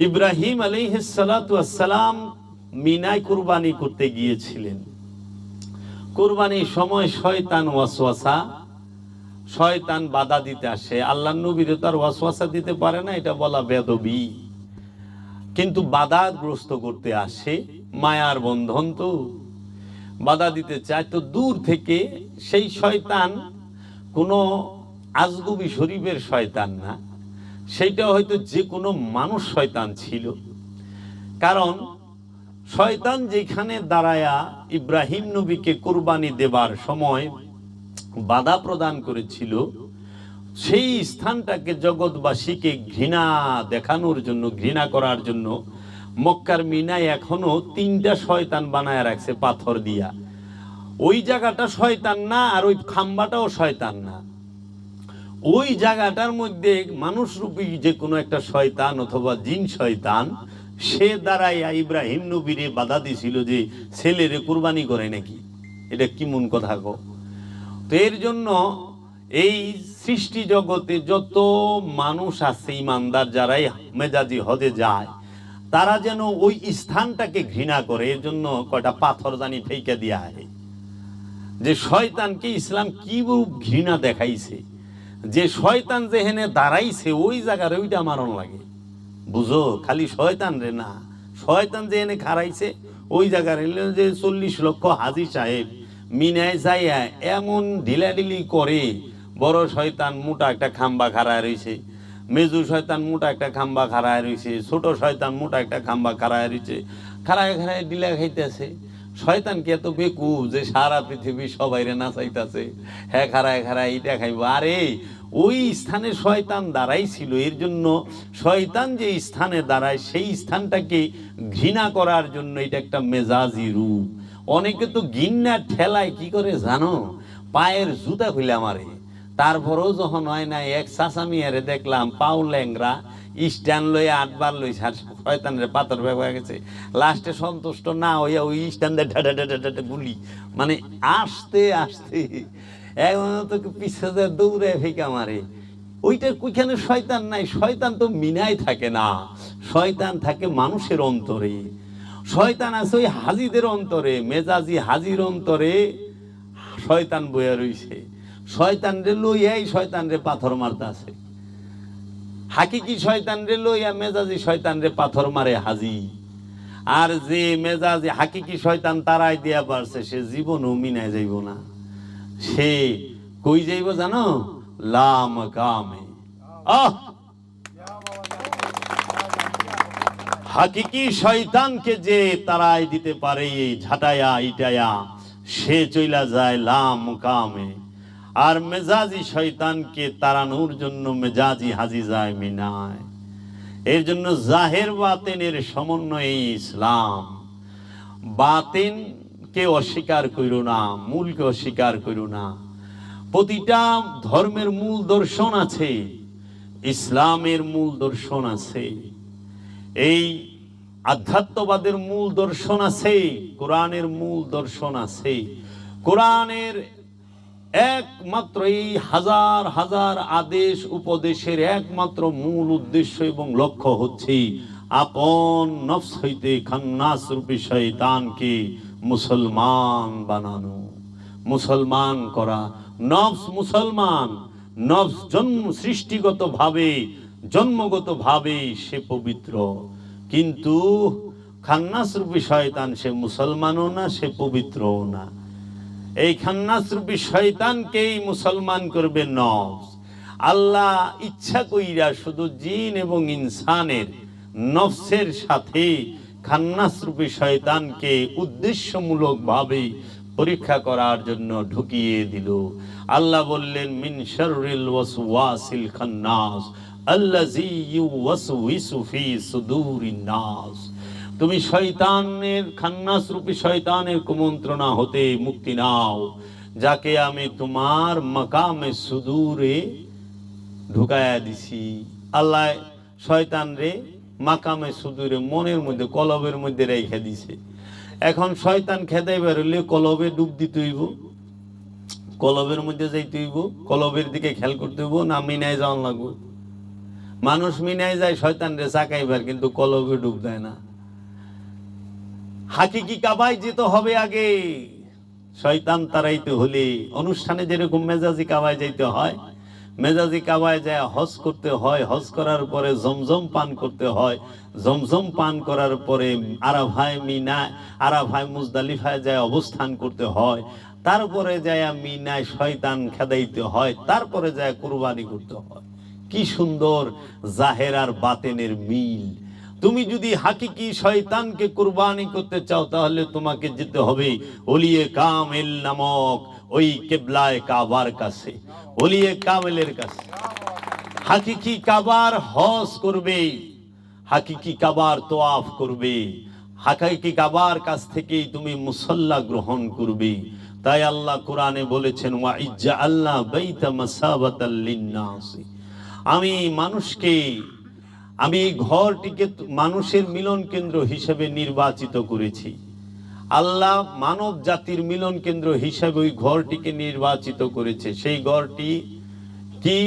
ইব্রাহিম আলাইহিস সালাতু ওয়াস সালাম মিনায় কুরবানি করতে গিয়েছিলেন। কুরবানির সময় শয়তান ওয়াসওয়াসা, শয়তান বাধা দিতে আসে। আল্লাহর নবীর তার ওয়াসওয়াসা দিতে পারে না, এটা বলা বেদবি, কিন্তু বাধাগ্রস্ত করতে আসে। মায়ার বন্ধন তো, বাধা দিতে চায়। তো দূর থেকে সেই শয়তান কোনো আজগুবি শরীফের শয়তান না, সেইটা হয়তো যে কোনো মানুষ শয়তান ছিল। কারণ শয়তান যেখানে দাঁড়ায়া ইব্রাহিম নবীকে কুরবানি দেবার সময় বাধা প্রদান করেছিল, সেই স্থানটাকে জগৎবাসীকে ঘৃণা দেখানোর জন্য, ঘৃণা করার জন্য মক্কার মিনায় এখনো 3টা শয়তান বানায় রাখছে পাথর দিয়া। ওই জায়গাটা শয়তান না, আর ওই খাম্বাটাও শয়তান না। ওই জায়গাটার মধ্যে মানুষরূপী যে কোনো একটা শয়তান অথবা জিন শয়তান সে দাঁড়াইয়া ইব্রাহিম নবীরে বাধা দিছিল যে ছেলেরে কুরবানি করে নাকি। এটা কি মন কথা গো। তো এর জন্য এই সৃষ্টি জগতে যত মানুষ আছে ইমানদার, যারাই মেজাজি হজে যায়, তারা যেন ওই স্থানটাকে ঘৃণা করে। এর জন্য কয়টা পাথর জানি ফেইকা দিয়া হয় যে শয়তানকে ইসলাম কি রূপ ঘৃণা দেখাইছে, যে শয়তান যেখানে দাঁড়াইছে ওই জায়গার ওইটা মারণ লাগে। বুঝো, খালি শয়তান রে না, শয়তান যেখানে খারাইছে ওই জায়গার যে 40 লক্ষ হাজী সাহেব মিনায় যাইয়া এমন ঢিলাঢিলি করে। বড় শয়তান মোটা একটা খাম্বা খাড়ায় রয়েছে, মেজু শয়তান মোটা একটা খাম্বা খাড়ায় রয়েছে, ছোট শয়তান মোটা একটা খাম্বা খাড়ায় রয়েছে, খাড়ায় খাড়ায় ডিলা খাইতেছে। শয়তান কি এত বেকু যে সারা পৃথিবী সবাই রে নাচাইতেছে, হ্যাঁ খাড়ায় খাড়ায় এটা খাইব। আরে ওই স্থানে শয়তান দাঁড়াইছিল। এর জন্য শয়তান যে স্থানে দাঁড়ায় সেই স্থানটাকে ঘৃণা করার জন্য এটা একটা মেজাজি রূপ। অনেকে তো গিন্না ঠেলায় কি করে জানো, পায়ের জুতা খুলে মারে। তারপরেও যখন হয় না, এক চাচামিয়ারে দেখলাম পাও ল্যাংরা, স্ট্যান্ড লইয়া 8 বার লই শয়তানের পাথর হয়ে গেছে। লাস্টে সন্তুষ্ট না হইয়া ওই স্ট্যান্ডে ঢাডা ঢাডা ঢাডা গুলি, মানে আসতে আসতে এখন তো পিছিয়ে দৌড়ে ফেঁকা মারে। ওইটা ওইখানে শয়তান নাই। শয়তান তো মিনায় থাকে না, শয়তান থাকে মানুষের অন্তরে। শয়তান আছে ওই হাজিদের অন্তরে, মেজাজি হাজির অন্তরে শয়তান বইয়া রইছে। শয়তান রে লইয়াই শয়তান রে পাথর মারতে আছে। হাকিকি শয়তান রে লইয়া মেজাজি শয়তান রে পাথর মারে হাজি। আর যে মেজাজি হাকিকি শয়তান তারাই দিয়া পারছে, সে জীবনও মিনায় যাইব না। সে কই যাইব জানো? লাম কামে। হাকিকি শয়তানকে যে তারাই দিতে পারে ঝাঁটায়া ইটায়া, সে চইলা যায় লাম কামে। আর মেজাজি শয়তানকে তাড়ানোর জন্য মেজাজি হাজি যায় মিনায়। এর জন্য জাহের বাতিনের সমন্বয়ে ইসলাম। বাতিনকে অস্বীকার কইরো না, মূলকে অস্বীকার কইরো না। প্রতিটা ধর্মের মূল দর্শন আছে, ইসলামের মূল দর্শন আছে, এই আধ্যাত্মবাদের মূল দর্শন আছে, কোরআনের মূল দর্শন আছে। কোরআনের একমাত্র এই হাজার হাজার আদেশ উপদেশের একমাত্র মূল উদ্দেশ্য এবং লক্ষ্য হচ্ছে আপন নফস হইতে খান্নাস রূপী শয়তানকে মুসলমান বানানো, মুসলমান করা। নফস মুসলমান, নফস জন্ম সৃষ্টিগত ভাবে জন্মগত ভাবে সে পবিত্র, কিন্তু খান্নাস রূপী শয়তান সে মুসলমানও না, সে পবিত্রও না। এই খান্নাস রূপী শয়তানকেই মুসলমান করবে নফস। আল্লাহ ইচ্ছা কইরা শুধু জিন এবং ইনসানের নফসের সাথে খান্নাস রূপী শয়তানকে উদ্দেশ্যমূলক ভাবে পরীক্ষা করার জন্য ঢুকিয়ে দিল। আল্লাহ বললেন, মিন শাররিল ওয়াসওয়াসিল খান্নাস আল্লাযী ইউওয়াসউইসু ফি সুদুরিন নাস। তুমি শয়তানের খান্নাস রূপী শয়তানের কুমন্ত্রণা হতে মুক্তি নাও, যাকে আমি তোমার মাকামে সুদূরে ঢুকায়া দিছি। আল্লাহ শয়তান রে মাকামে সুদূরে মনের মধ্যে, কলবের মধ্যে রেখে দিছে। এখন শয়তান খেদাই বেরোলে কলবে ডুব দিতে হইব, কলবের মধ্যে যাইতে হইব, কলবের দিকে খেয়াল করতে হইব, না মিনায় যাওয়ান লাগবো। মানুষ মিনায় যায় শয়তান রে চাকাইবার, কিন্তু কলবে ডুব দেয় না। হাকিকি কাবায় যেতে হবে আগে। শয়তান তাড়াইতে হলে অনুষ্ঠানে যেরকম মেজাজি কাবায় যাইতে হয়, মেজাজি কাবায় যায় হজ করতে হয়। হজ করার পরে জমজম পান করতে হয়। জমজম পান করার পরে আরাফায় মিনায়, আরাফায় মুজদালিফায় যায় অবস্থান করতে হয়। তারপরে যায় মিনায় শয়তান খেদাইতে হয়। তারপরে যায় কুরবানি করতে হয়। কি সুন্দর জাহের আর বাতেনের মিল। তুমি যদি হাকিকি শয়তানকে কুরবানি করতে চাও, তাহলে তোমাকে যেতে হবে ওলিয়ে কামেল নামক ওই কিবলায়ে কাবার কাছে, ওলিয়ে কামেলের কাছে। হাকিকি কাবার হজ করবে, হাকিকি কাবার তোয়াফ করবে, হাকিকি কাবার কাছ থেকেই তুমি মুসাল্লা গ্রহণ করবে। তাই আল্লাহ কোরআনে বলেছেন, ওয়া ইজ্জাআলনা বাইতা মাসাবাতাল লিন্নাস, আমি মানুষকে, আমি এই ঘরটিকে মানুষের মিলন কেন্দ্র হিসেবে নির্বাচিত করেছি। আল্লাহ মানব জাতির মিলন কেন্দ্র হিসেবে ওই ঘরটিকে নির্বাচিত করেছে। সেই ঘরটি কি?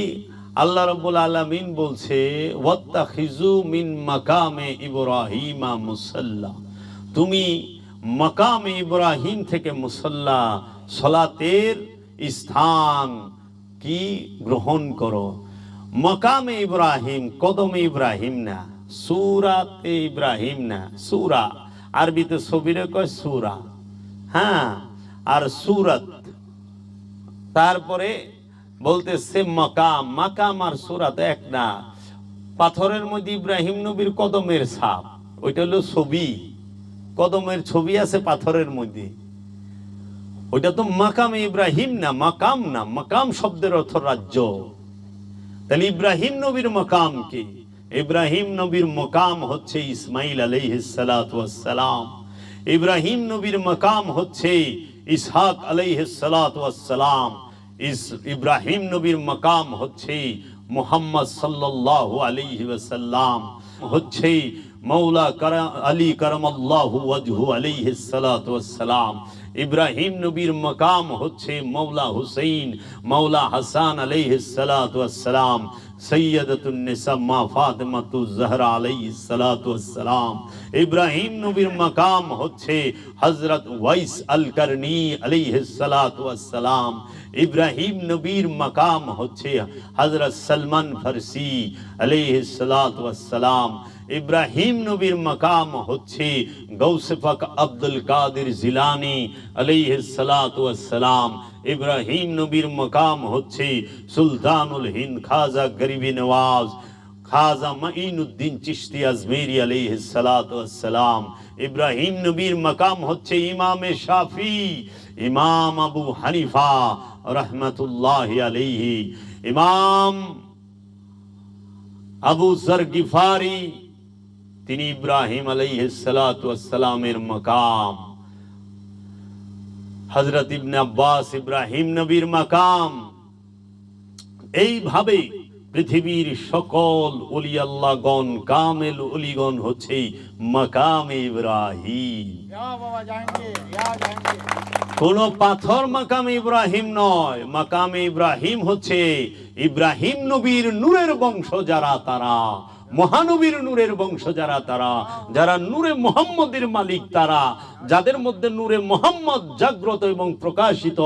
আল্লাহ রাব্বুল আলামিন বলছে, ওয়াত্তাখিজু মিন মাকামে ইব্রাহিমা মুসাল্লা, তুমি মাকামে ইব্রাহিম থেকে মুসাল্লা, সালাতের স্থান কি গ্রহণ করো। মাকামে ইব্রাহিম, কদমে ইব্রাহিম না, সূরাতে ইব্রাহিম না। সূরা আরবিতে ছবিরে কয় সূরা, হ্যাঁ, আর সূরত। তারপরে বলতেছে মাকাম, মাকাম আর সূরাত এক না। পাথরের মধ্যে ইব্রাহিম নবীর কদমের ছাপ, ওইটা হলো ছবি। কদমের ছবি আছে পাথরের মধ্যে, ওইটা তো মাকামে ইব্রাহিম না, মাকাম না। মাকাম শব্দের অর্থ রাজ্য। তাহলে ইব্রাহিম নবীর মাকাম কি? ইব্রাহিম নবীর মাকাম হচ্ছে ইসমাইল আলাইহিস সালাতু ওয়াস সালাম। ইব্রাহিম নবীর মাকাম হচ্ছে ইসহাক আলাইহিস সালাতু ওয়াস সালাম। ইব্রাহিম নবীর মাকাম হচ্ছে মুহাম্মদ সাল্লাল্লাহু আলাইহি ওয়াসাল্লাম, হচ্ছে মৌলা আলী কারামাল্লাহু ওয়াজহু আলাইহিস সালাতু ওয়াস সালাম। ইব্রাহিম নবীর মাকাম হচ্ছে মৌলা হুসাইন, মৌলা হাসান আলাইহিস সালাতু ওয়াস সালাম, সৈয়দাতুন নিসা মা ফাতিমাতুজ জাহরা আলাইহিস সালাতু ওয়াস সালাম। ইব্রাহিম নবীর মাকাম হচ্ছে হযরত ওয়াইস আল করনী আলাইহিস সালাতু ওয়াস সালাম। ইব্রাহিম নবীর মাকাম হচ্ছে হযরত সলমান ফারসি আলাইহিস সালাতু ওয়াস সালাম। ইব্রাহিম নবীর মাকাম হচ্ছে গৌসে পাক আব্দুল কাদের জিলানী আলাইহিস সালাতু ওয়াস সালাম। ইব্রাহিম নবীর মাকাম হচ্ছে সুলতানুল হিন্দ খাজা গরিবি নওয়াজ খাজা মাইনুদ্দিন চিশতি আজমেরি আলাইহিস সালাতু ওয়াস সালাম। ইব্রাহিম নবীর মাকাম হচ্ছে ইমামে শাফি, ইমাম আবু হানিফা রাহমাতুল্লাহি আলাইহি, ইমাম আবু যর গিফারি, তিনি ইব্রাহিম আলাইহিস সালাতু ওয়াস সালামের মাকাম। হযরত ইবনে আব্বাস ইব্রাহিম নবীর মাকাম। এইভাবে পৃথিবীর সকল ওলি আল্লাহগণ, কামেল ওলিগণ হচ্ছে মাকামে ইব্রাহিম। কোন পাথর মাকামে ইব্রাহিম নয়। মাকামে ইব্রাহিম হচ্ছে ইব্রাহিম নবীর নূরের বংশ যারা, তারা মহানবীর নূরের বংশ যারা, তারা যারা নূরে মুহাম্মদের মালিক, তারা যাদের মধ্যে নূরে মুহাম্মদ জাগ্রত এবং প্রকাশিত,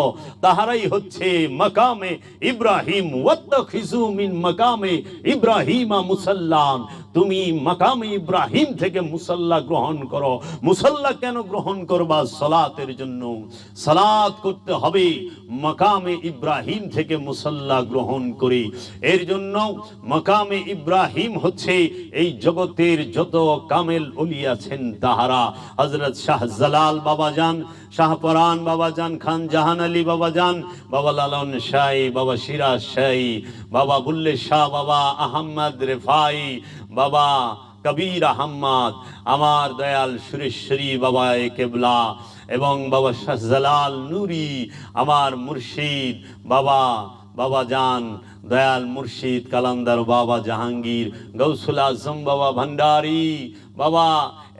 তাহারাই হচ্ছে মাকামে ইব্রাহিম। ওয়াত্তাখিজু মিন মাকামে ইব্রাহিমা মুসাল্লান, তুমি মাকামে ইব্রাহিম থেকে মুসাল্লা গ্রহণ করো। মুসাল্লা কেন গ্রহণ করবা? সালাতের জন্য। সালাত করতে হবে মাকামে ইব্রাহিম থেকে মুসাল্লা গ্রহণ করে। এর জন্য মাকামে ইব্রাহিম হচ্ছে এই জগতের যত কামেল ওলি আছেন তাহারা, হযরত শাহজালাল বাবাজান, শাহপরান বাবাজান, খান জাহান আলী বাবাজান, বাবা লালন শাহী, বাবা সিরাজ শাহী, বাবা বুল্লে শাহ, বাবা আহমদ রেফাই, বাবা কবির আহমদ, আমার দয়াল সুরেশ্বরী বাবা কেবলা, এবং বাবা শাহজালাল নুরি, আমার মুর্শিদ বাবা, বাবা জান দয়াল মুর্শিদ কালান্দার বাবা জাহাঙ্গীর, গৌসুল আজম বাবা ভান্ডারী বাবা,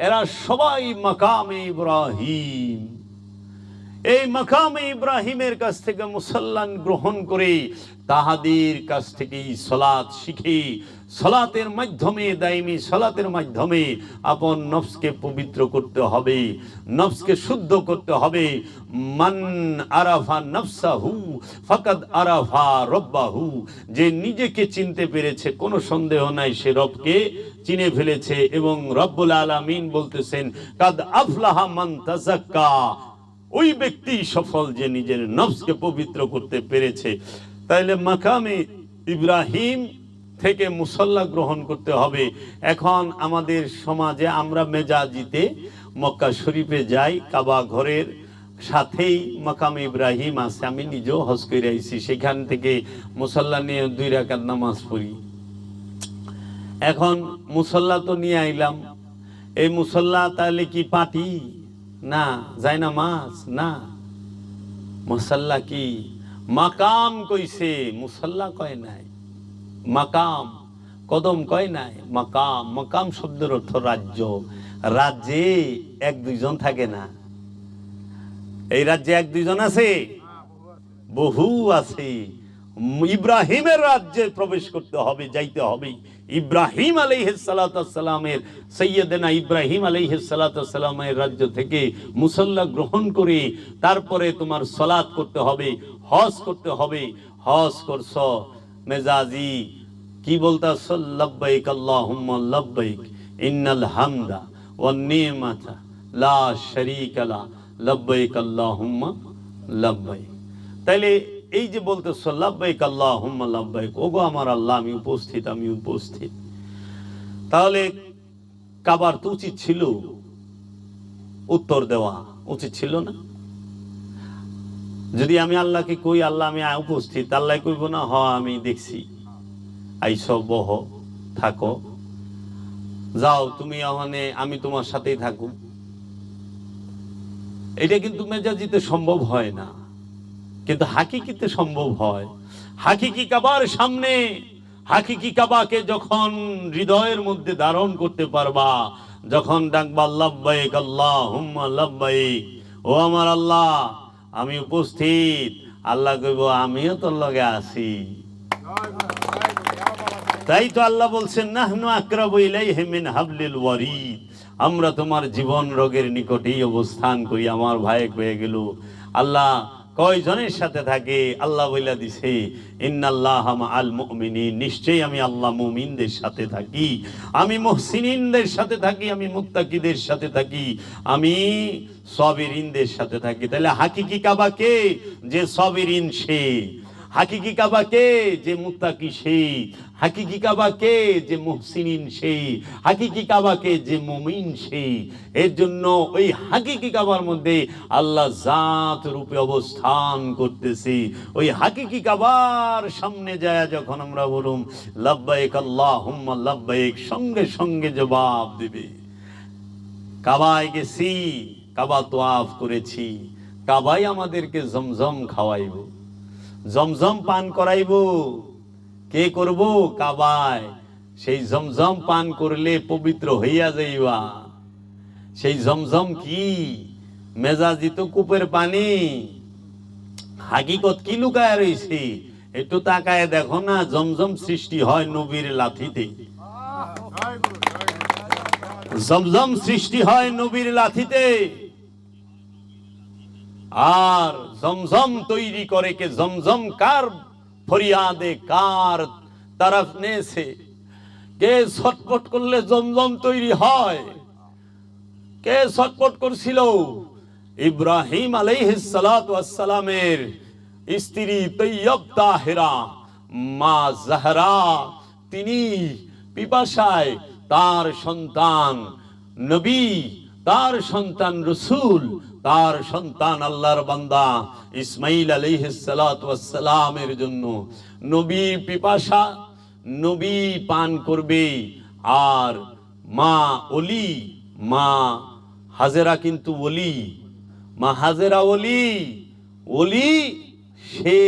এরা সবাই মাকামে ইব্রাহিম। এই মাকামে ইব্রাহিমের কাছ থেকে মুসল্লান গ্রহণ করে, তাহাদের কাছ থেকেই সালাত শিখে, সালাতের মাধ্যমে, দাইমি সালাতের মাধ্যমে আপন নফসকে পবিত্র করতে হবে, নফসকে শুদ্ধ করতে হবে। মান আরাফা নফসাহু ফাকাদ আরাফা রব্বাহু, যে নিজেকে চিনতে পেরেছে কোনো সন্দেহ নাই সে রবকে চিনে ফেলেছে। এবং রব্বুল আলামিন বলতেছেন কাদ আফলাহা মান তাযাক্কা, ওই ব্যক্তি সফল যে নিজের নফসকে পবিত্র করতে পেরেছে। তাইলে মাকামে ইব্রাহিম থেকে মুসল্লা গ্রহণ করতে হবে। এখন আমাদের সমাজে আমরা মেজাজিতে মক্কা শরীফে যাই, কাবা ঘরের সাথেই মাকামে ইব্রাহিম আছে, আমি নিজেও হজ করে আইছি, সেখান থেকে মুসল্লা নিয়ে 2 রাকাত নামাজ পড়ি। এখন মুসল্লা তো নিয়ে আইলাম, এই মুসল্লা তাহলে কি পাটি না, যায় না মাছ না, মুসল্লা কি মাকাম কইছে, মুসল্লা কয় নাই। মাকাম কদম কয় নাই, মাকাম। মাকাম শব্দের অর্থ রাজ্য। রাজ্যে 1-2 জন থাকে না, এই রাজ্যে 1-2 জন আছে, বহু আছে। ইব্রাহিমের রাজ্যে প্রবেশ করতে হবে, যাইতে হবে। ইব্রাহিম আলাইহিস সালাতু ওয়াস সালামের, সাইয়্যিদানা ইব্রাহিম আলাইহিস সালাতু ওয়াস সালামের রাজ্য থেকে মুসল্লা গ্রহণ করে তারপরে তোমার সালাত করতে হবে, হজ করতে হবে। হজ করছ, মেজাজি কি বলতাছ? লাব্বাইক আল্লাহুম্মা লাব্বাইক ইন্নাল হামদা ওয়ান নি'মাতা লা শারীকা লা লাব্বাইক আল্লাহুম্মা লাব্বাইক। তাইলে এই যে বলতেছ লাব্বাইক আল্লাহুম্মা লাব্বাইক, ওগো আমার আল্লাহ আমি উপস্থিত, আমি উপস্থিত। তাহলে কাবার তো উচিত ছিল উত্তর দেওয়া, উচিত ছিল না? যদি আমি আল্লাহকে কই আল্লাহ আমি উপস্থিত, আল্লাহ কইব না হ আমি দেখছি, আইস বহ থাকো, যাও তুমি, আমি তোমার সাথেই থাকু। এটা কিন্তু মেজাজিতে সম্ভব হয় না, কিন্তু হাকিকিতে সম্ভব হয়। হাকিকি কাবার সামনে, হাকিকি কাবাকে যখন হৃদয়ের মধ্যে ধারণ করতে পারবা, যখন ডাকবা লাব্বাইক আল্লাহুম্মা লাব্বাইক, ও আমার আল্লাহ আমি উপস্থিত, আল্লাহ কইব আমিও তোর লগে আছি। তাই তো আল্লাহ বলছেন নাহনু আকরাবু ইলাইহি মিন হাবলিল ওয়ারিদ, আমরা তোমার জীবন রোগের নিকটেই অবস্থান করি। আমার ভাই হয়ে গেল আল্লাহ কয়জনের সাথে থাকে? আল্লাহ বইলা দিছে ইন্নাল্লাহা মাআল মুমিনিন, নিশ্চয়ই আমি আল্লাহ মুমিনদের সাথে থাকি, আমি মুহসিনিনদের সাথে থাকি, আমি মুত্তাকিদের সাথে থাকি, আমি সাবিরিনদের সাথে থাকি। তাহলে হাকিকি কাবা কে? যে সাবিরিন সে। হাকিকি কাবা কে? যে মুত্তাকি সে। হাকিকি কাবা কে? যে মুহসিনিন সে। হাকিকি কাবা কে? যে মুমিন সে। এর জন্য ওই হাকিকি কাবার মধ্যে আল্লাহ জাত রূপে অবস্থান করতেছে। ওই হাকিকি কাবার সামনে যায় যখন আমরা বলুম লাব্বাইক আল্লাহুম্মা লাব্বাইক, সঙ্গে সঙ্গে জবাব দিবে। কাবায় গেছি, কাবা তোয়াফ করেছি, কাবাই আমাদেরকে জমজম খাওয়াইব, জমজম পান করাইব। কে করব? কাবায়। সেই জমজম পান করলে পবিত্র হইয়া যাইবা। সেই জমজম কি? মেজাজি তো কূপের পানি। হাকিকত কি লুকায় রয়েছে? একটু তাকায় দেখো না। জমজম সৃষ্টি হয় নবীর লাথিতে। জমজম সৃষ্টি হয় নবীর লাথিতে। আর জমজম তৈরি করে কে? জমজম কার ফরিয়াদে, কার তরফ নেছে? কে ছটপট করলে জমজম তৈরি হয়? কে ছটপট করছিল? ইব্রাহিম আলাইহিস সালাতু ওয়াস সালামের স্ত্রী তৈয়ব তাহেরা মা জাহরা, তিনি পিপাসায় তার সন্তান নবী, তার সন্তান রসুল, তার সন্তান আল্লাহর বান্দা ইসমাইল আলাইহিস সালাতু ওয়াস সালামের জন্য নবী পিপাসা, নবী পান করবে। আর মা ওলি, মা হাজেরা কিন্তু ওলি, মা হাজেরা ওলি, ওলি সে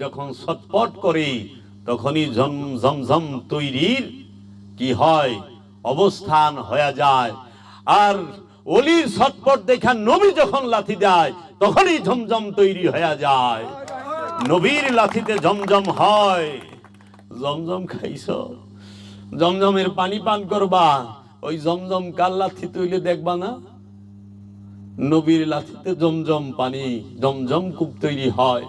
যখন ছটপট করে তখনই জমজম তৈরির কি হয়? অবস্থান হয়ে যায়। আর ওলির ছটপট দেখা নবী যখন লাথি দেয় তখনই জমজম তৈরি হয়ে যায়। নবীর লাথিতে জমজম হয়। জমজম খাইছ? জমজমের পানি পান করবা, ওই জমজম কার লাথি তৈলে দেখবা না? নবীর লাথিতে জমজম পানি, জমজম কূপ তৈরি হয়।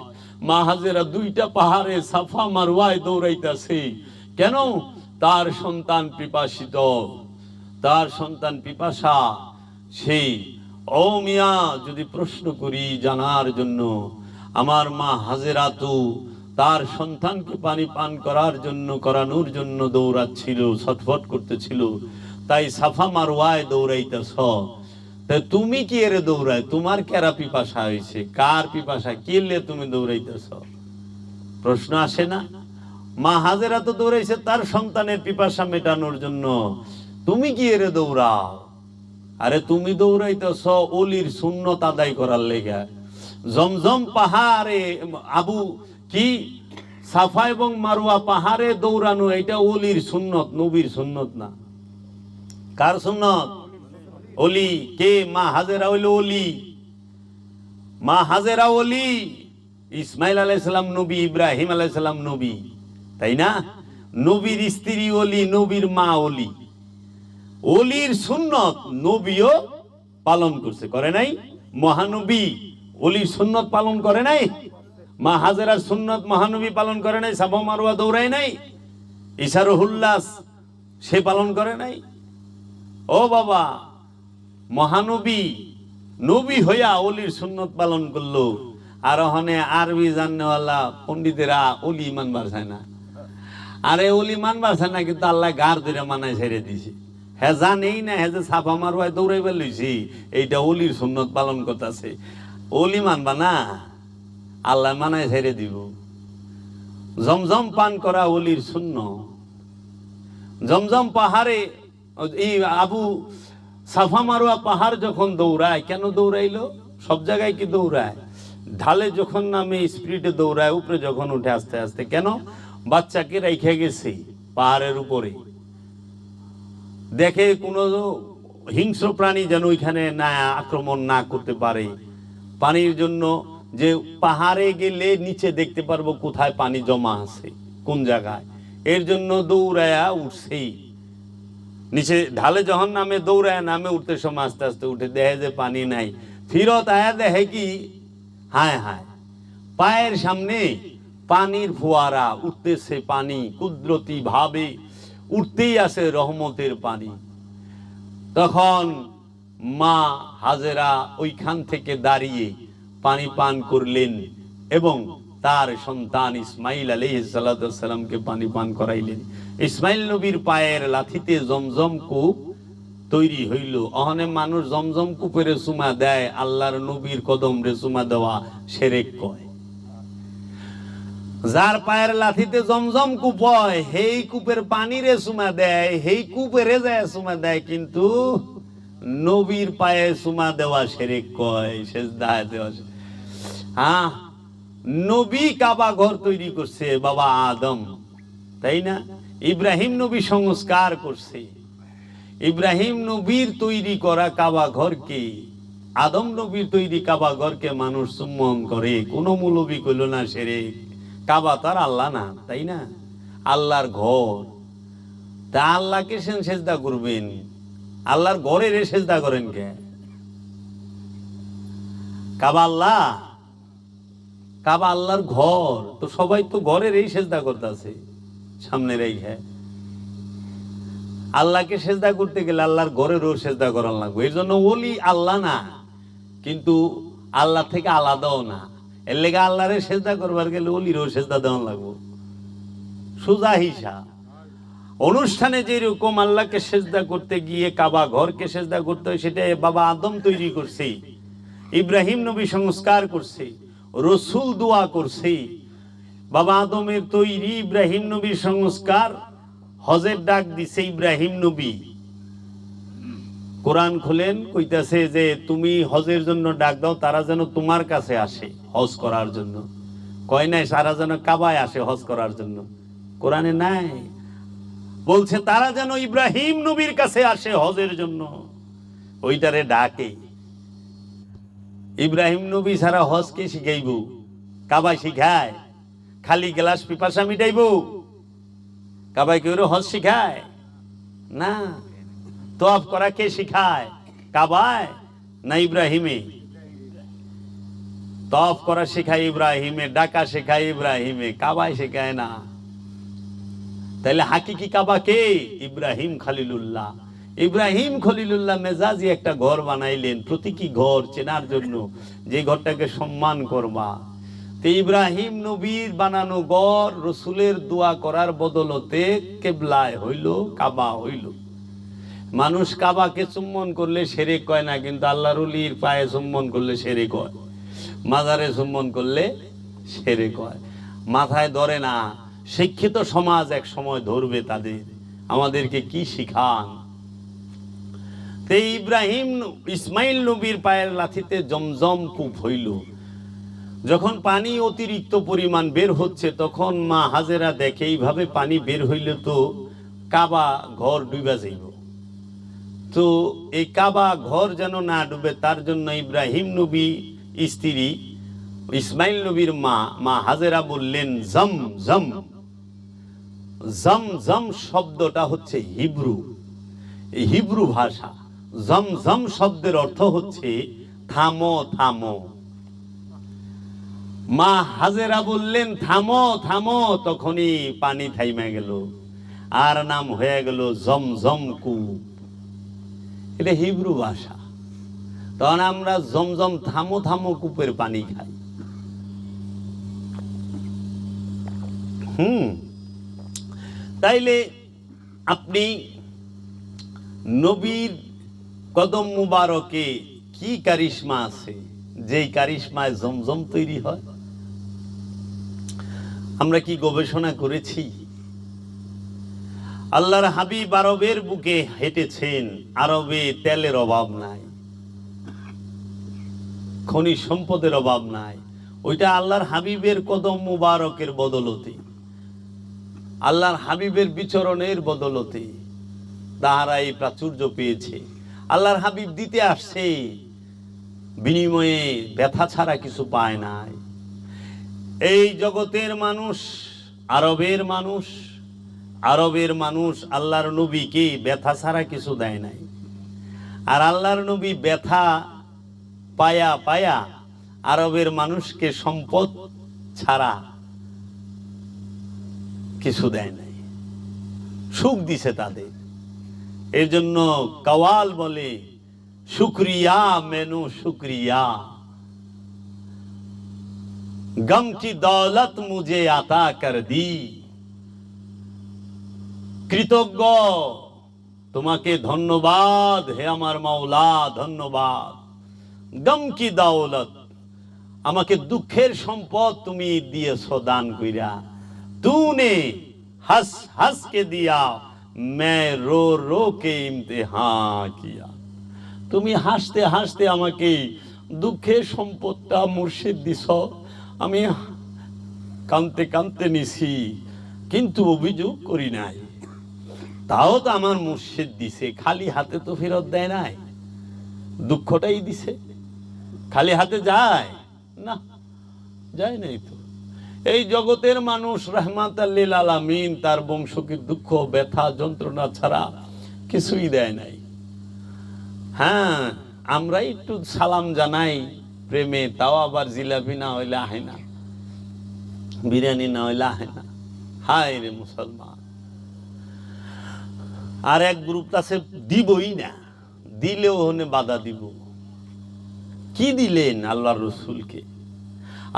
মা হাজেরা দুইটা পাহাড়ে সাফা মারওয়ায় দৌড়াইতেছে। কেন? তার সন্তান পিপাসিত, তার সন্তান পিপাসা। সেই ও মিয়া, যদি প্রশ্ন করি জানার জন্য, আমার মা হাজেরা তো তার সন্তানকে পানি পান করার জন্য, করানোর জন্য দৌড়াচ্ছিল, ছটফট করতেছিল। তাই সাফা মারওয়ায় দৌড়াইতেছ। তুমি কি এর দৌড়ায়? তোমার কেরা পিপাসা হয়েছে? কার পিপাসা? কিলে তুমি দৌড়াইতেছ? প্রশ্ন আসে না? মা হাজেরা তো দৌড়াইছে তার সন্তানের পিপাসা মেটানোর জন্য, তুমি কি এর দৌড়াও? আরে তুমি দৌড়াইতেছ ওলির সুন্নত আদায় করার লেগা। জমজম পাহাড়ে আবু কি সাফা এবং মারওয়া পাহাড়ে দৌড়ানো, এটা ওলির সুন্নত, নবীর সুন্নত না। কার সুন্নত? ওলি। কে? মা হাজেরা হইল ওলি। মা হাজেরা ওলি। ইসমাইল আলাইহিস সালাম নবী, ইব্রাহিম আলাইহিস সালাম নবী, তাই না? নবীর স্ত্রী ওলি, নবীর মা ওলি। ওলির সুন্নত নবীও পালন করছে, করে নাই? মহানবী ওলির সুন্নত পালন করে নাই? মা হাজেরার সুন্নত মহানবী পালন করে নাই? সাফা মারওয়া দৌড়ায় নাই? ঈসা রুহুল্লাহ সে পালন করে নাই? ও বাবা, মহানবী নবী হইয়া ওলির সুন্নত পালন করলো, আর ওখানে আরবি জাননেওয়ালা পন্ডিতেরা ওলি মানবার চায় না। আরে ওলি মানবার চায় না, কিন্তু আল্লাহ গার ধরে মানায় ছেড়ে দিছে। হ্যাঁ জানেই না হ্যাঁ যে সাফা মারওয়ায় দৌড়াইবার লইছি, এইটা ওলির সুন্নত পালন করতেছে। ওলি মানবা না, আল্লাহ মানায় ছেড়ে দিব। জমজম পান করা ওলির সুন্নত। জমজম পাহাড়ে এই আবু সাফা মারওয়া পাহাড় যখন দৌড়ায়, কেন দৌড়াইলো? সব জায়গায় কি দৌড়ায়? ঢালে যখন নামে স্পিডে দৌড়ায়, উপরে যখন উঠে আস্তে আস্তে। কেন? বাচ্চাকে রেখে গেছে পাহাড়ের উপরে, দেখে কোনো হিংস্র প্রাণী যেন ওইখানে না আক্রমণ না করতে পারে। পানির জন্য যে পাহাড়ে গেলে নিচে দেখতে পারবো কোথায় পানি জমা আছে, কোন জায়গায়, এর জন্য দৌড়ায়া উঠছেই। নিচে ঢালে যখন নামে দৌড়ায়, নামে উঠতে সময় আস্তে আস্তে উঠে দেখে যে পানি নাই। ফিরত আয়া দেখে কি, হায় হায়, পায়ের সামনে পানির ফোয়ারা উঠতেছে, পানি কুদরতি ভাবে উঠতেই আছে, রহমতের পানি। তখন মা হাজেরা ওইখান থেকে দাঁড়িয়ে পানি পান করলেন এবং তার সন্তান ইসমাইল আলাইহিস সালামকে পানি পান করাইলেন। ইসমাইল নবীর পায়ের লাথিতে জমজম কূপ তৈরি হইল। অহনে মানুষ জমজম কূপের চুমা দেয়, আল্লাহর নবীর কদম রে চুমা দেওয়া শিরক কয়। যার পায়ের লাথিতে জমজম কূপ হয়, সেই কূপের পানি রে চুমা দেয়, সেই কূপেরে যায় চুমা দেয়, কিন্তু নবীর পায়ে চুমা দেওয়া শিরক কয়, সেজদা দেওয়া। হ্যাঁ, নবী কাবা ঘর তৈরি করছে বাবা আদম, তাই না? ইব্রাহিম নবী সংস্কার করছে। ইব্রাহিম নবীর তৈরি করা কাবা ঘরকে, আদম নবীর তৈরি কাবা ঘরকে মানুষ চুম্বন করে। কোন মৌলবী কইল না শিরক। কাবা তো আর আল্লাহ না, তাই না? আল্লাহর ঘর, তা আল্লাহকে সেজদা করবেন? আল্লাহর ঘরের সেজদা করেন কে? কাবা আল্লাহ, কাবা আল্লাহর ঘর, তো সবাই তো ঘরের এই সেজদা করতেছে সামনে রেখে। আল্লাহকে সেজদা করতে গেলে আল্লাহর ঘরেরও সেজদা করার লাগবে। এর জন্য ওলি আল্লাহ না, কিন্তু আল্লাহ থেকে আলাদাও না। এর লেগে আল্লাহরে সেজদা করবার গেলে ওলিরও সেজদা দেওয়া লাগবে। সোজা হিসাব। অনুষ্ঠানে যেরকম আল্লাহকে সেজদা করতে গিয়ে কাবা ঘরকে সেজদা করতে হয়, সেটা বাবা আদম তৈরি করছে, ইব্রাহিম নবী সংস্কার করছে, রসুল দোয়া করছে। বাবা আদমের তৈরি, ইব্রাহিম নবীর সংস্কার, হজের ডাক দিছে ইব্রাহিম নবী। কোরআন খুলেন, কইতাছে যে তুমি হজের জন্য ডাক দাও, তারা যেন তোমার কাছে আসে হজ করার জন্য। কয় নাই তারা যেন কাবায় আসে হজ করার জন্য, কোরআনে নাই। বলছে তারা যেন ইব্রাহিম নবীর কাছে আসে হজের জন্য, ওইটারে ডাকে। ইব্রাহিম নবী ছাড়া হজ কে শিখাইব? কাবা শিখায়? খালি গ্লাস পিপাসা মিটাইব? কাবায় কেউ হজ শিখায়? না, তওয়াফ করা কে শিখায়? কাবায় না ইব্রাহিমে? তওয়াফ করা শেখায় ইব্রাহিমে, ডাকা শেখায় ইব্রাহিমে, কাবায় শেখায় না। তাহলে হাকিকি কাবা কে? ইব্রাহিম খলিলুল্লাহ। ইব্রাহিম খলিলুল্লাহ মেজাজি একটা ঘর বানাইলেন, প্রতীকী ঘর চেনার জন্য, যে ঘরটাকে সম্মান করবা। তো ইব্রাহিম নবীর বানানো ঘর রসুলের দোয়া করার বদলতে কেবলায় হইল, কাবা হইল। মানুষ কাবাকে চুম্বন করলে শিরক কয় না, কিন্তু আল্লাহর ওলির পায়ে চুম্বন করলে শিরক হয়, মাজারে চুম্বন করলে শিরক হয়। মাথায় ধরে না। শিক্ষিত সমাজ এক সময় ধরবে তাদের। আমাদেরকে কি শিখান? ইব্রাহিম ইসমাইল নবীর পায়ের লাথিতে জমজম কূপ হইল। যখন পানি অতিরিক্ত পরিমাণ বের হচ্ছে, তখন মা হাজেরা দেখে এইভাবে পানি বের হইল তো কাবা ঘর ডুবা যাইব। তো এই কাবা ঘর যেন না ডুবে, তার জন্য ইব্রাহিম নবী স্ত্রী ইসমাইল নবীর মা হাজেরা বললেন জম জম। জম জম শব্দটা হচ্ছে হিব্রু ভাষা। জম জম শব্দের অর্থ হচ্ছে থামো থামো। মা হাজেরা বললেন থামো থামো, তখনই পানি থাইমা গেল, আর নাম হয়ে গেল জমজম কূপ। এটা হিব্রু ভাষা। তখন আমরা জমজম থামো থামো কূপের পানি খাই। তাইলে আপনি নবীর কদম মুবারকে কি কারিশমা আছে, যেই কারিশমায় জমজম তৈরি হয়? আমরা কি গবেষণা করেছি? আল্লাহর হাবিব আরবের বুকে হেঁটেছেন। আরবে তেলের অভাব নাই, খনিজ সম্পদের অভাব নাই। ওইটা আল্লাহর হাবিবের কদম মুবারকের বদলতে, আল্লাহর হাবিবের বিচরণের বদলতে তাহারা এই প্রাচুর্য পেয়েছে। আল্লাহর হাবিব দিতে আসছে, বিনিময়ে ব্যথা ছাড়া কিছু পায় নাই। এই জগতের মানুষ, আরবের মানুষ আল্লাহর নবীকে ব্যথা ছাড়া কিছু দেয় নাই। আর আল্লাহর নবী ব্যথা পায়া পায়া আরবের মানুষকে সম্পদ ছাড়া কিছু দেয় নাই, সুখ দিছে তাদের। এর জন্য কাওয়াল বলে শুক্রিয়া মেনু শুক্রিয়া, গম কি দৌলত মুঝে আতা কর দি। কৃতজ্ঞ, তোমাকে ধন্যবাদ হে আমার মাওলা, ধন্যবাদ। গম কি দৌলত, আমাকে দুঃখের সম্পদ তুমি দিয়েছো দান কইরা। तूने हंस हंस के दिया, मैं रो रो के इम्तिहान किया। তুমি হাসতে হাসতে আমাকে দুঃখের সম্পদটা মুর্শিদ দিছ, আমি কাঁদতে কাঁদতে নিছি, কিন্তু অভিযোগ করি নাই। তাও তো আমার মুর্শিদ দিছে, খালি হাতে তো ফেরত দেয় নাই, দুঃখটাই দিছে। খালি হাতে যায় না, যায় নাই তো। এই জগতের মানুষ রাহমাতাল লিল আলামিন তার বংশকে দুঃখ ব্যথা যন্ত্রণা ছাড়া কিছুই দেয় নাই। হ্যাঁ, আমরা একটু সালাম জানাই প্রেমে, তাও আবার জিলাপি না হইলে আহে না, বিরিয়ানি না হইলে আহে না। হায় রে মুসলমান। আর এক গ্রুপ আছে দিবই না, দিলেও হনে বাধা দিব। কি দিলেন আল্লাহর রসুলকে?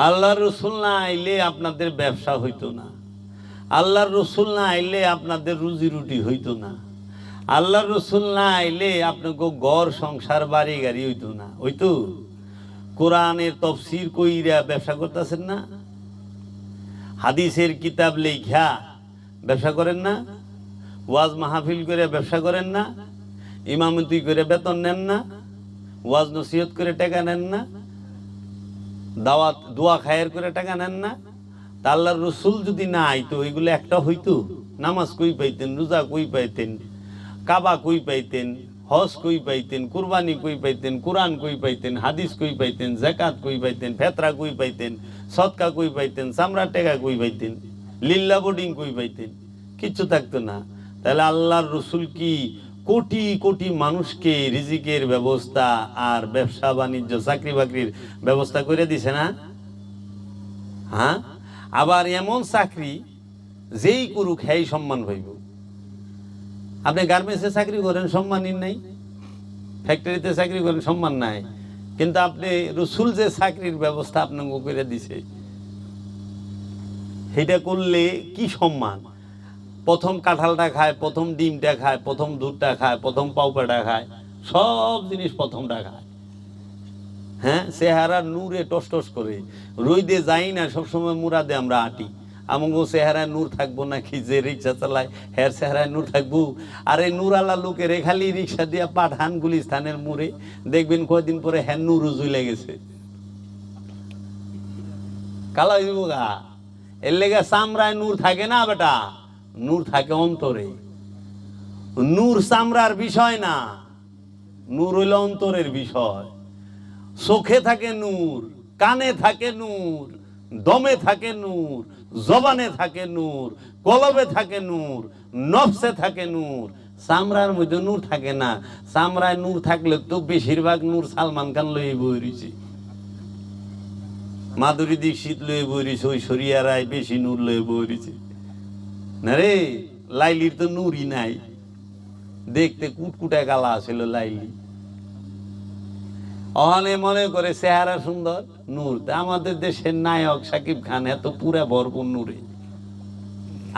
আল্লাহর রসুল না আইলে আপনাদের ব্যবসা হইতো না, আল্লাহর রসুল না আইলে আপনাদের রুজি রুটি হইতো না, আল্লাহর রসুল না আইলে আপনাকে ঘর সংসার বাড়ি গাড়ি হইতো না। হইতো? কোরআনের তফসির কইরা ব্যবসা করতেছেন না, হাদিসের কিতাব লেখা ব্যবসা করেন না, ওয়াজ মাহফিল করে ব্যবসা করেন না, ইমামতি করে বেতন নেন না, ওয়াজ নসিহত করে টাকা নেন না, দাওয়াত দোয়া খায়ের করে টাকা নেন না। তা আল্লাহর রসুল যদি না আইতো এগুলো একটা হইতো? নামাজ কই পাইতেন, রোজা কই পাইতেন, কাবা কই পাইতেন, হজ কই পাইতেন, কুরবানি কই পাইতেন, কোরআন কই পাইতেন, হাদিস কই পাইতেন, যাকাত কই পাইতেন, ফেতরা কই পাইতেন, সদকা কই পাইতেন, চামড়া টেকা কই পাইতেন, লিল্লা বোর্ডিং কই পাইতেন? কিচ্ছু থাকতো না। তাহলে আল্লাহর রসুল কি কোটি কোটি মানুষকে রিজিকের ব্যবস্থা আর ব্যবসা বাণিজ্য চাকরি বাকরির ব্যবস্থা করে দিছে না? হ্যাঁ, আবার এমন চাকরি যেই করুক হ্যাঁ সম্মান পাইব। আপনি গার্মেন্টসে চাকরি করেন, সম্মানই নাই। ফ্যাক্টরিতে চাকরি করেন, সম্মান নাই। কিন্তু আপনি রসুল যে চাকরির ব্যবস্থা আপনাকে করে দিছে, সেটা করলে কি সম্মান। প্রথম কাঁঠালটা খায়, প্রথম ডিমটা খায়, প্রথম দুধটা খায়, প্রথম পাউপাটা খায়, সব জিনিস প্রথমটা খায়। হ্যাঁ, চেহারা নূরে টস টস করে, রইদে যাই না, সবসময় মুরাদে আমরা আটি। আমাকে চেহারায় নূর থাকবো নাকি? যে রিক্সা চালায় হের চেহারায় নূর থাকবো? আর এই নূরালা লোকের খালি রিক্সা দিয়া পাঠান গুলিস্তানের মোড়ে, দেখবেন কয়দিন পরে হ্যাঁ নূর উজুলে গেছে, কালা হইব গা। এর লেগে চামড়ায় নূর থাকে না বেটা, নূর থাকে অন্তরে। নূর চামড়ার বিষয় না, নূর হইল অন্তরের বিষয়। চোখে থাকে নূর, কানে থাকে নূর, দমে থাকে নূর, জবানে থাকে নূর, কলবে থাকে নূর, নফসে থাকে নূর। চামড়ার মধ্যে নূর থাকে না। চামড়ায় নূর থাকলে তো বেশিরভাগ নূর সালমান খান লয়ে বই রয়েছে, মাধুরী দীক্ষিত লয়ে বই রয়েছে, ঐশ্বরিয়া রায় বেশি নূর লয়ে বই রয়েছে না রে। লাইলির তো নূরই নাই, দেখতে কুটকুটা গালা ছিল লাইলি। অহনে মনে করে চেহারা সুন্দর, নূর। আমাদের দেশের নায়ক সাকিব খান এত পুরা ভরপুর নূরে,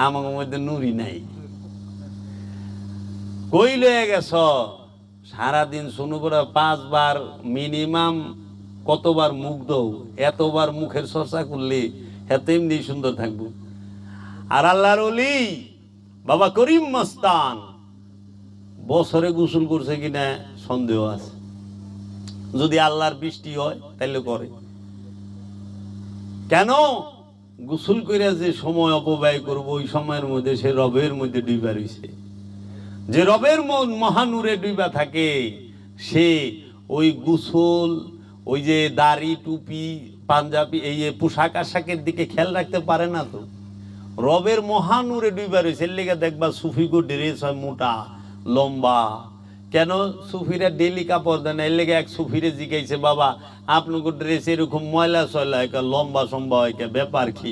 আমার মধ্যে নূরই নাই। কই লয়ে গেছ সারাদিন? শুনু করে 5 বার মিনিমাম, কতবার মুখ দৌ, এতবার মুখের চর্চা করলে এত এমনি সুন্দর থাকবো। আর আল্লাহর ওলি বাবা করিম মস্তান বছরে গোসল করছে কিনা সন্দেহ আছে। যদি আল্লাহর বৃষ্টি হয় তাহলে করে। কেন? গোসল করে যে সময় অপব্যয় করবো, ওই সময়ের মধ্যে সে রবের মধ্যে ডুবা রয়েছে। যে রবের মহানূরে ডুবা থাকে, সে ওই গোসল, ওই যে দাড়ি টুপি পাঞ্জাবি এই পোশাক আশাকের দিকে খেয়াল রাখতে পারে না। তো রবের মহানূরে ডুবা রয়েছে। এর লেগে দেখবা সুফিগো ড্রেস হয় মোটা লম্বা। কেন? সুফিরা ডেলি কাপড় দেয় না। এর লেগে এক সুফিরে জিজ্ঞাসা, বাবা আপনাকে ড্রেস এরকম ময়লা সয়লা হয়, লম্বা সম্বা হয়, ব্যাপার কি?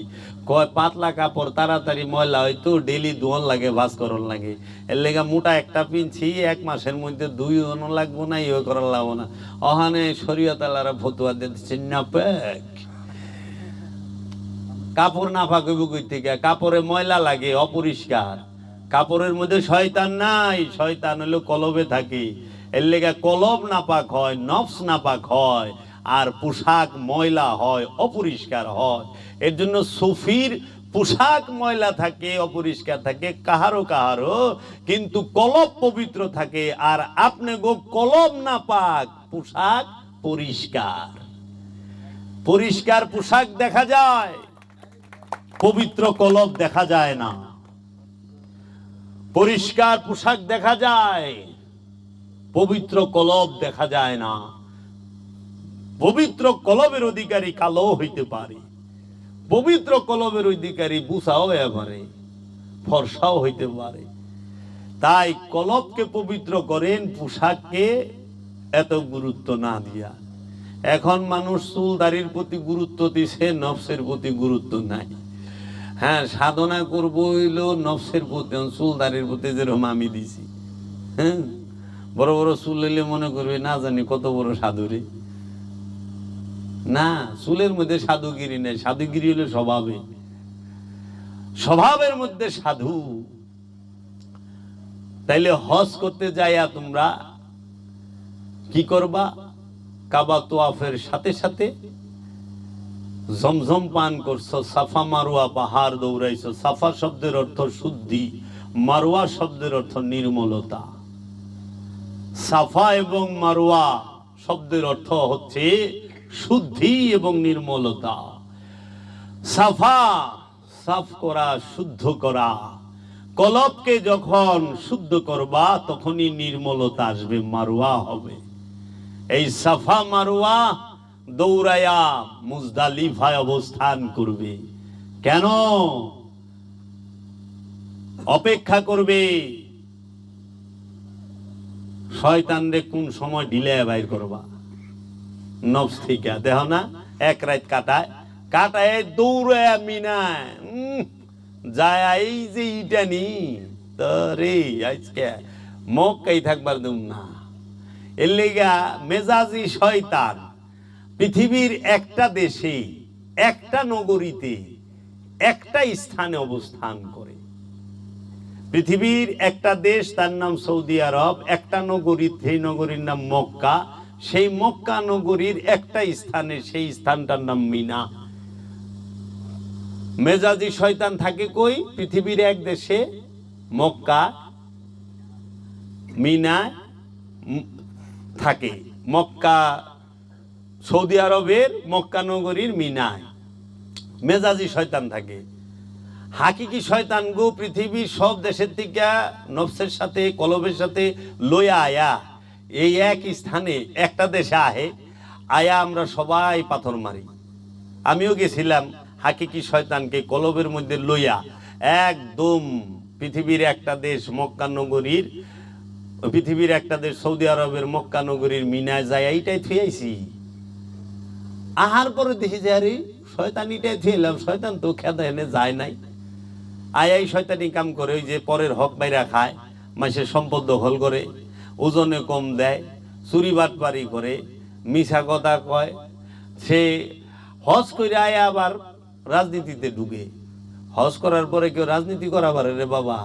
কয় পাতলা কাপড় তাড়াতাড়ি ময়লা হয় তো, ডেলি ধোয়ান লাগে, ভাস্করণ লাগে। এর লেগে মোটা একটা পিনছি, 1 মাসের মধ্যে 2 ধোয়ানো লাগবো না, ইয়ে করার লাগবো না। ওখানে শরীয়ত আল্লাহরা ফতুয়া দিচ্ছে নাপাক, কাপড় নাপাক হইব কই থেকে? কাপড়ে ময়লা লাগে, অপরিষ্কার। কাপড়ের মধ্যে শয়তান নাই, শয়তান হলো কলবে থাকে। এর লেগে কলব নাপাক হয়, নফস নাপাক হয়, আর পোশাক ময়লা হয়, অপরিষ্কার হয়। এর জন্য সুফির পোশাক ময়লা থাকে, অপরিষ্কার থাকে কাহারো কাহারো, কিন্তু কলব পবিত্র থাকে। আর আপনি গো কলব নাপাক, পোশাক পরিষ্কার। পরিষ্কার পোশাক দেখা যায়, পবিত্র কলব দেখা যায় না। পরিষ্কার পোশাক দেখা যায়, পবিত্র কলব দেখা যায় না। পবিত্র কলবের অধিকারী কালো হইতে পারে, পবিত্র কলবের অধিকারী বুসাও হইতে পারে, ফর্সাও হইতে পারে। তাই কলবকে পবিত্র করেন, পোশাককে এত গুরুত্ব না দিয়া। এখন মানুষ চুল দাড়ির প্রতি গুরুত্ব দিছে, নফসের প্রতি গুরুত্ব নাই। হ্যাঁ, সাধনা করবো হইলো নফসের প্রতি, চুল দাড়ির প্রতি যেরকম আমি দিছি। হ্যাঁ, বড় বড় চুল হইলে মনে করবে না জানি কত বড় সাধুরে। না, চুলের মধ্যে সাধুগিরি নেই, সাধুগিরি হলো স্বভাবে, স্বভাবের মধ্যে সাধু। তাইলে হজ করতে যাইয়া তোমরা কি করবা? কাবা তোয়াফের সাথে সাথে জমজম পান করছো, সাফা মারোয়া পাহাড় দৌড়াইছো। সাফা শব্দের অর্থ শুদ্ধি, মারোয়া শব্দের অর্থ নির্মলতা। সাফা এবং মারোয়া শব্দের অর্থ হচ্ছে শুদ্ধি এবং নির্মলতা। সাফা সাফ করা, শুদ্ধ করা। কলবকে যখন শুদ্ধ করবা তখনই নির্মলতা আসবে, মারোয়া হবে। এই সাফা মারোয়া দৌড়াইয়া মুজদালিফায় অবস্থান করবে। কেন? অপেক্ষা করবে শয়তানরে কোন সময় ঢিলে বাইর করবা নফস থেকে দেহ না এক রাত কাটায় দৌড়ে মিনায় যায় এই যে ইটানি তরে আজকে মক্কাই থাকবার দুম না এর লেগা মেজাজি শয়তান পৃথিবীর একটা দেশে একটা নগরীতে একটা স্থানে অবস্থান করে। পৃথিবীর একটা দেশ তার নাম সৌদি আরব, একটা নগরী, সেই নগরীর নাম মক্কা, সেই মক্কা নগরীর একটা স্থানে, সেই স্থানটার নাম মিনা। মেজাজি শয়তান থাকে কই? পৃথিবীর এক দেশে মক্কা মিনা থাকে, মক্কা সৌদি আরবের মক্কা নগরীর মিনায় মেজাজি শয়তান থাকে। হাকিকি শয়তান গো পৃথিবীর সব দেশের থেকে নফসের সাথে কলবের সাথে লইয়া আয়া এই এক স্থানে একটা দেশে আয়া আমরা সবাই পাথর মারি। আমিও গেছিলাম হাকিকি শয়তানকে কলবের মধ্যে লইয়া একদম পৃথিবীর একটা দেশ মক্কা নগরীর, পৃথিবীর একটা দেশ সৌদি আরবের মক্কা নগরীর মিনায় যায় এইটাই থুয়াইছি। আহার পরে দেখি যে আরে শয়তান এটাই থুয়েলাম, শয়তান তো খেদা এনে যায় নাই। আয়াই শয়তানি কাম করে, ওই যে পরের হক বাইরা খায়, মাসের সম্পদ দখল করে, ওজনে কম দেয়, চুরি বাটপারি করে, মিছা কথা কয়। সে হজ করে আয় আবার রাজনীতিতে ঢুকে। হজ করার পরে কেউ রাজনীতি করা পারে রে বাবা,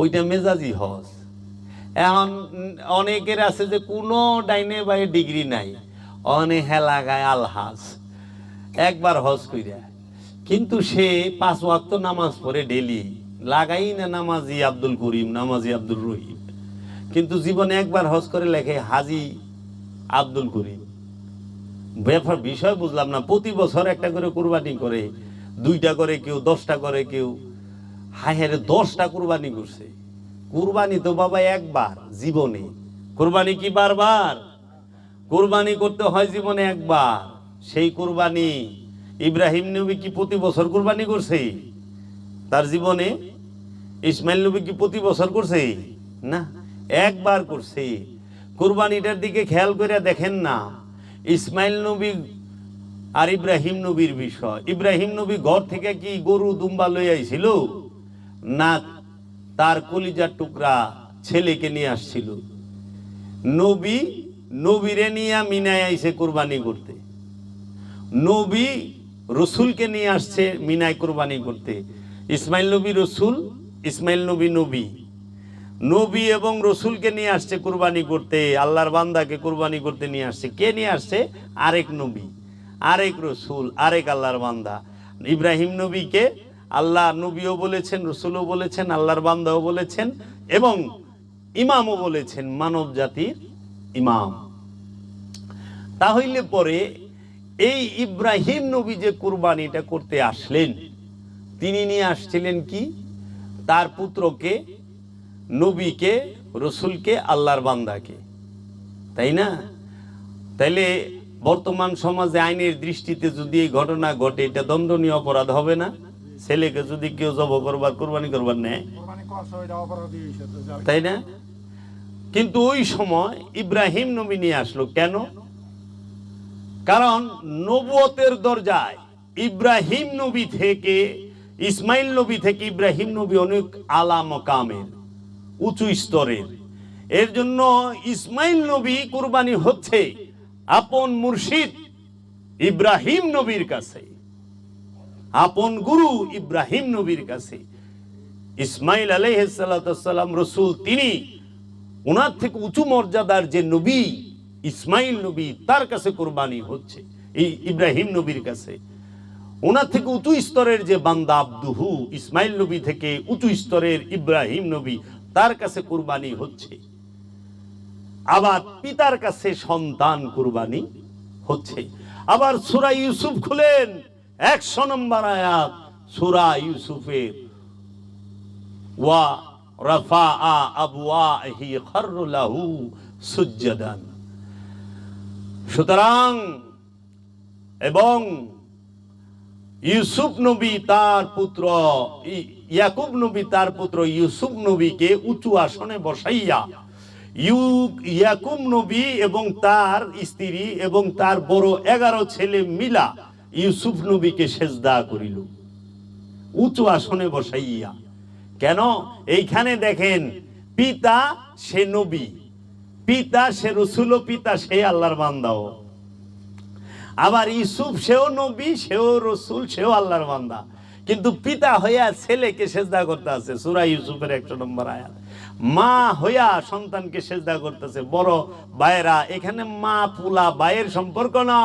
ওইটা মেজাজি হজ। এখন অনেকের আছে যে কোনো ডাইনে বাইরে ডিগ্রি নাই, অনেক হেলা গায় আলহাজ, একবার হজ কইরা, কিন্তু সে 5 ওয়াক্ত নামাজ পড়ে ডেলি, লাগাই না নামাজি আব্দুল করিম, নামাজি আব্দুল রহিম, কিন্তু জীবনে একবার হজ করে লেখে হাজি আব্দুল করিম। ব্যাপার বিষয় বুঝলাম না। প্রতি বছর একটা করে কুরবানি করে, 2টা করে কেউ, 10টা করে কেউ। হায় 10টা কুরবানি করছে। কুরবানি তো বাবা একবার জীবনে, কুরবানি কি বারবার? কুরবানি করতে হয় জীবনে একবার। সেই কুরবানি ইব্রাহিম নবী কি প্রতি বছর কুরবানি করছে তার জীবনে? ইসমাইল নবী কি প্রতি বছর করছে? না, একবার করছে। কুরবানিটার দিকে খেয়াল করে দেখেন না, ইসমাইল নবী আর ইব্রাহিম নবীর বিষয়। ইব্রাহিম নবী ঘর থেকে কি গরু দুম্বা লই আইছিল? না, তার কলিজার টুকরা ছেলেকে নিয়ে আসছিল। নবীরে নিয়ে মিনায় আইছে কুরবানি করতে। নবী রসুলকে নিয়ে আসছে মিনায় কুরবানি করতে। ইসমাইল নবী রসুল, ইসমাইল নবী নবী, নবী এবং রসুলকে নিয়ে আসছে কুরবানি করতে। আল্লাহর বান্দাকে কুরবানি করতে নিয়ে আসছে। কে নিয়ে আসছে? আরেক নবী, আরেক রসুল, আরেক আল্লাহর বান্দা। ইব্রাহিম নবীকে আল্লাহ নবীও বলেছেন, রসুলও বলেছেন, আল্লাহর বান্দাও বলেছেন এবং ইমামও বলেছেন, মানব জাতির ইমাম। তাহলে পরে এই ইব্রাহিম নবী যে কুরবানিটা করতে আসলেন, তিনি নিয়ে আসছিলেন কি? তার পুত্রকে, নবীকে, রসুলকে, আল্লাহর বান্দাকে, তাই না? তাইলে বর্তমান সমাজে আইনের দৃষ্টিতে যদি এই ঘটনা ঘটে, এটা দণ্ডনীয় অপরাধ হবে না? ছেলেকে যদি কেউ জব করবার, কুরবানি করবার নেয়, তাই না? কিন্তু ওই সময় ইব্রাহিম নবী নিয়ে আসলো কেন? কারণ নবুয়তের দরজায় ইব্রাহিম নবী থেকে, ইসমাইল নবী থেকে ইব্রাহিম নবী অনেক আলা মকামের, উঁচু স্তরের। এর জন্য ইসমাইল নবী কুরবানি হচ্ছে আপন মুর্শিদ ইব্রাহিম নবীর কাছে, আপন গুরু ইব্রাহিম নবীর কাছে। ইসমাইল আলাইহিস সালাম রসুল, তিনি ওনার থেকে উঁচু মর্যাদার যে নবী ইসমাইল নবী, তার কাছে কুরবানি হচ্ছে, এই ইব্রাহিম নবীর কাছে। ওনার থেকে উঁচু স্তরের যে বান্দা আব্দুহু, ইসমাইল নবী থেকে উঁচু স্তরের ইব্রাহিম নবী, তার কাছে কুরবানি হচ্ছে। আবার পিতার কাছে সন্তান কুরবানি হচ্ছে। আবার সূরা ইউসুফ খুলেন, 100 নম্বর আয়াত সূরা ইউসুফের, ওয়া রাফাআ আবওয়াহি খাররু লাহু সুজদান। সুতরাং এবং ইউসুফ নবী তার পুত্র, ইয়াকুব নবী তার পুত্র ইউসুফ নবীকে উঁচু আসনে বসাইয়া ইয়াকুব নবী এবং তার স্ত্রী এবং তার বড় 11 ছেলে মিলা ইউসুফ নবীকে সেজদা করিল উঁচু আসনে বসাইয়া। কেন? এইখানে দেখেন, পিতা সে নবী, পিতা সে রসুল, পিতা সে আল্লাহর বান্দাও। আবার ইউসুফ সেও নবী, সেও রসুল, সেও আল্লাহর বান্দা, কিন্তু পিতা হইয়া ছেলেকে সেজদা করতে আছে। সূরা ইউসুফের 1 নম্বর আয়াত। মা হইয়া সন্তানকে সেজদা করতেছে। বড় ভাইরা, এখানে মা পুলা ভাইয়ের সম্পর্ক না,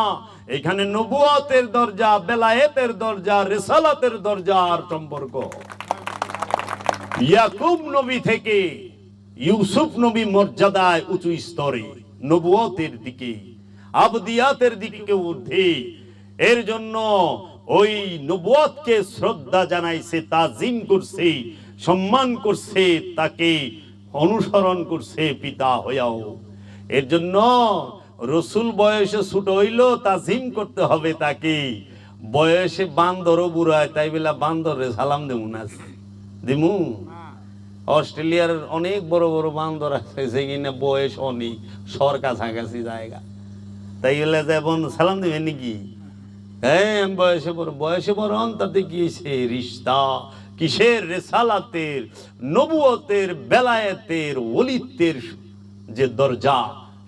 এখানে নবুয়তের দরজা, বেলায়েতের দরজা, রিসালাতের দরজার সম্পর্ক। ইয়াকুব নবী থেকে ইউসুফ নবী মর্যাদায় উঁচু স্তরে, নবুয়তের দিকে, আবদিয়াতের দিকে ঊর্ধ্বে। এর জন্য ওই নবুয়তকে শ্রদ্ধা জানাইছে, তাজিম করছে, সম্মান করছে, তাকে অনুসরণ করছে পিতা হইয়াও। এর জন্য রসুল বয়সে ছোট হইলেও তাজিম করতে হবে তাকে। বয়সে বান্দরও বুড়ায়, তাই বেলা বান্দরে সালাম দেবো না, দিমু। অস্ট্রেলিয়ার অনেক বড় বড় বান্দর আছে যেখানে বয়স অনেক, সর কাছাকাছি জায়গা, তাই গেলে যেমন সালাম দেবেন নাকি? হ্যাঁ, বয়সে বড় হন, তাতে কি রিশতা কিসের? রেসালাতের, নবুয়তের, বেলায়েতের, ওলিত্বের যে দরজা,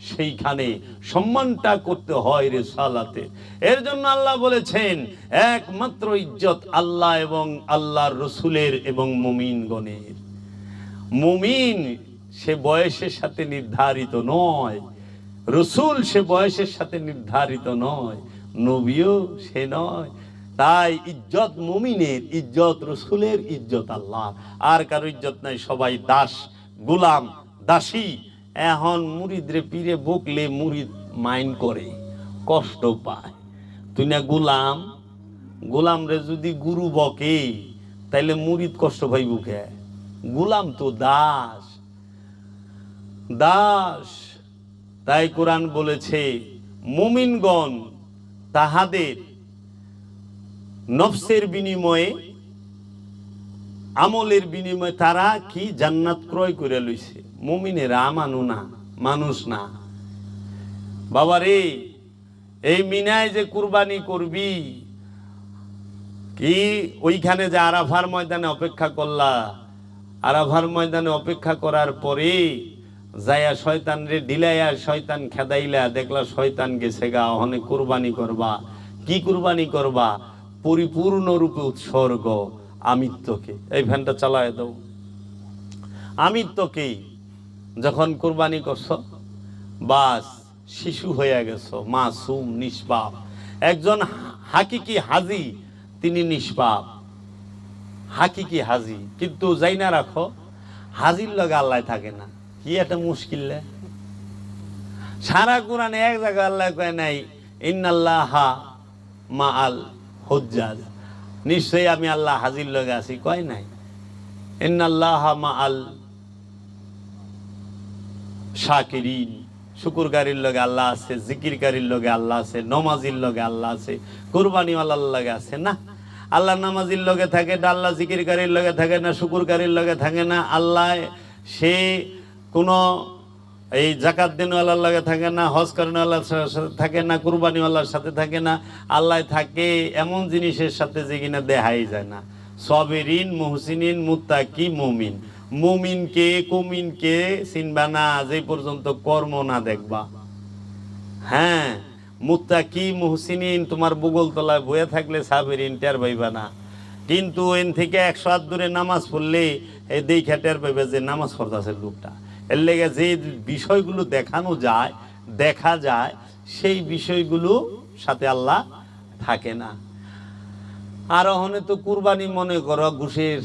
সেইখানে সম্মানটা করতে হয় রেসালাতে। এর জন্য আল্লাহ বলেছেন একমাত্র ইজ্জত আল্লাহ এবং আল্লাহর রসুলের এবং মুমিনগণের। মুমিন সে বয়সের সাথে নির্ধারিত নয়, রসুল সে বয়সের সাথে নির্ধারিত নয়, নবীও সে নয়। তাই ইজ্জত মুমিনের, ইজ্জত রসুলের, ইজ্জত আল্লাহ। আর কারো ইজ্জত নাই, সবাই দাস, গোলাম, দাসী। এখন মুরিদরে পীরে বকলে মুরিদ মাইন্ড করে, কষ্ট পায়। তুই না গোলাম, গোলাম রে যদি গুরু বকে তাইলে মুরিদ কষ্ট পাইব কে? গোলাম তো দাস, দাস। তাই কোরআন বলেছে মুমিনগণ তাহাদের নফসের বিনিময়ে, আমলের বিনিময়ে তারা কি জান্নাত ক্রয় করে লইছে। মুমিনেরা আমানু না, মানুষ না। বাবারে, এই মিনায় যে কুরবানি করবি, কি ওইখানে যে আরাফার ময়দানে অপেক্ষা করলা, আরাফার ময়দানে অপেক্ষা করার পরে যাইয়া শয়তান রে ঢিলাইয়া শয়তান খেদাইলা, দেখলা শয়তান গেছে গা, ওখানে কুরবানি করবা। কি কুরবানি করবা? পরিপূর্ণ রূপে উৎসর্গ আমিত্বকে। এই ফ্যানটা চালায় দাও। আমিত্বকে যখন কুরবানি করছো, বাস শিশু হয়ে গেছো, মাসুম, নিষ্পাপ। একজন হাকিকি হাজি, তিনি নিষ্পাপ, হাকিকি হাজি। কিন্তু যাই না রাখো, হাজির লগে আল্লাহ থাকে না। কি একটা মুশকিল। সারা কোরআনে এক জায়গায় আল্লাহ কয় নাই ইন্নাল্লাহা মাআল হুজ্জাজ, নিশ্চয়ই আমি আল্লাহ হাজির লগে আছি, কয় নাই। ইন্নাল্লাহা মাআল শাকিরিন, শুকুরকারীর লগে আল্লাহ আছে, জিকিরকারীর লগে আল্লাহ আছে, নমাজির লগে আল্লাহ আছে, কুরবানিওয়ালার লগে আছে না। আল্লাহ নামাজির লগে থাকে না, আল্লাহ জিকিরকারীর লগে থাকে না, শুকুরকারীর লগে থাকে না। আল্লাহ সে কোনো এই জাকাত দিনওয়ালার লগে থাকে না, হজ করেনওয়ালার সাথে থাকে না, কুরবানিওয়ালার সাথে থাকে না। আল্লাহ থাকে এমন জিনিসের সাথে যে কিনা দেখাই যায় না। সাবিরিন, মুহসিনিন, মুত্তাকি, মুমিন। মুমিনকে কুমিনকে চিনবা না যে পর্যন্ত কর্ম না দেখবা। হ্যাঁ, মুত্তাকি মুহসিনিন তোমার বুগল তলায় বয়ে থাকলে সাবিরিন টের পাইবা না, কিন্তু এন থেকে 100 হাত দূরে নামাজ পড়লে এই দেখা টের পাইবে যে নামাজ পড়তেছে লোকটা। এর লেগে যে বিষয়গুলো দেখানো যায়, দেখা যায়, সেই বিষয়গুলো সাথে আল্লাহ থাকে না। আর ওখানে তো কুরবানি মনে করো ঘুষের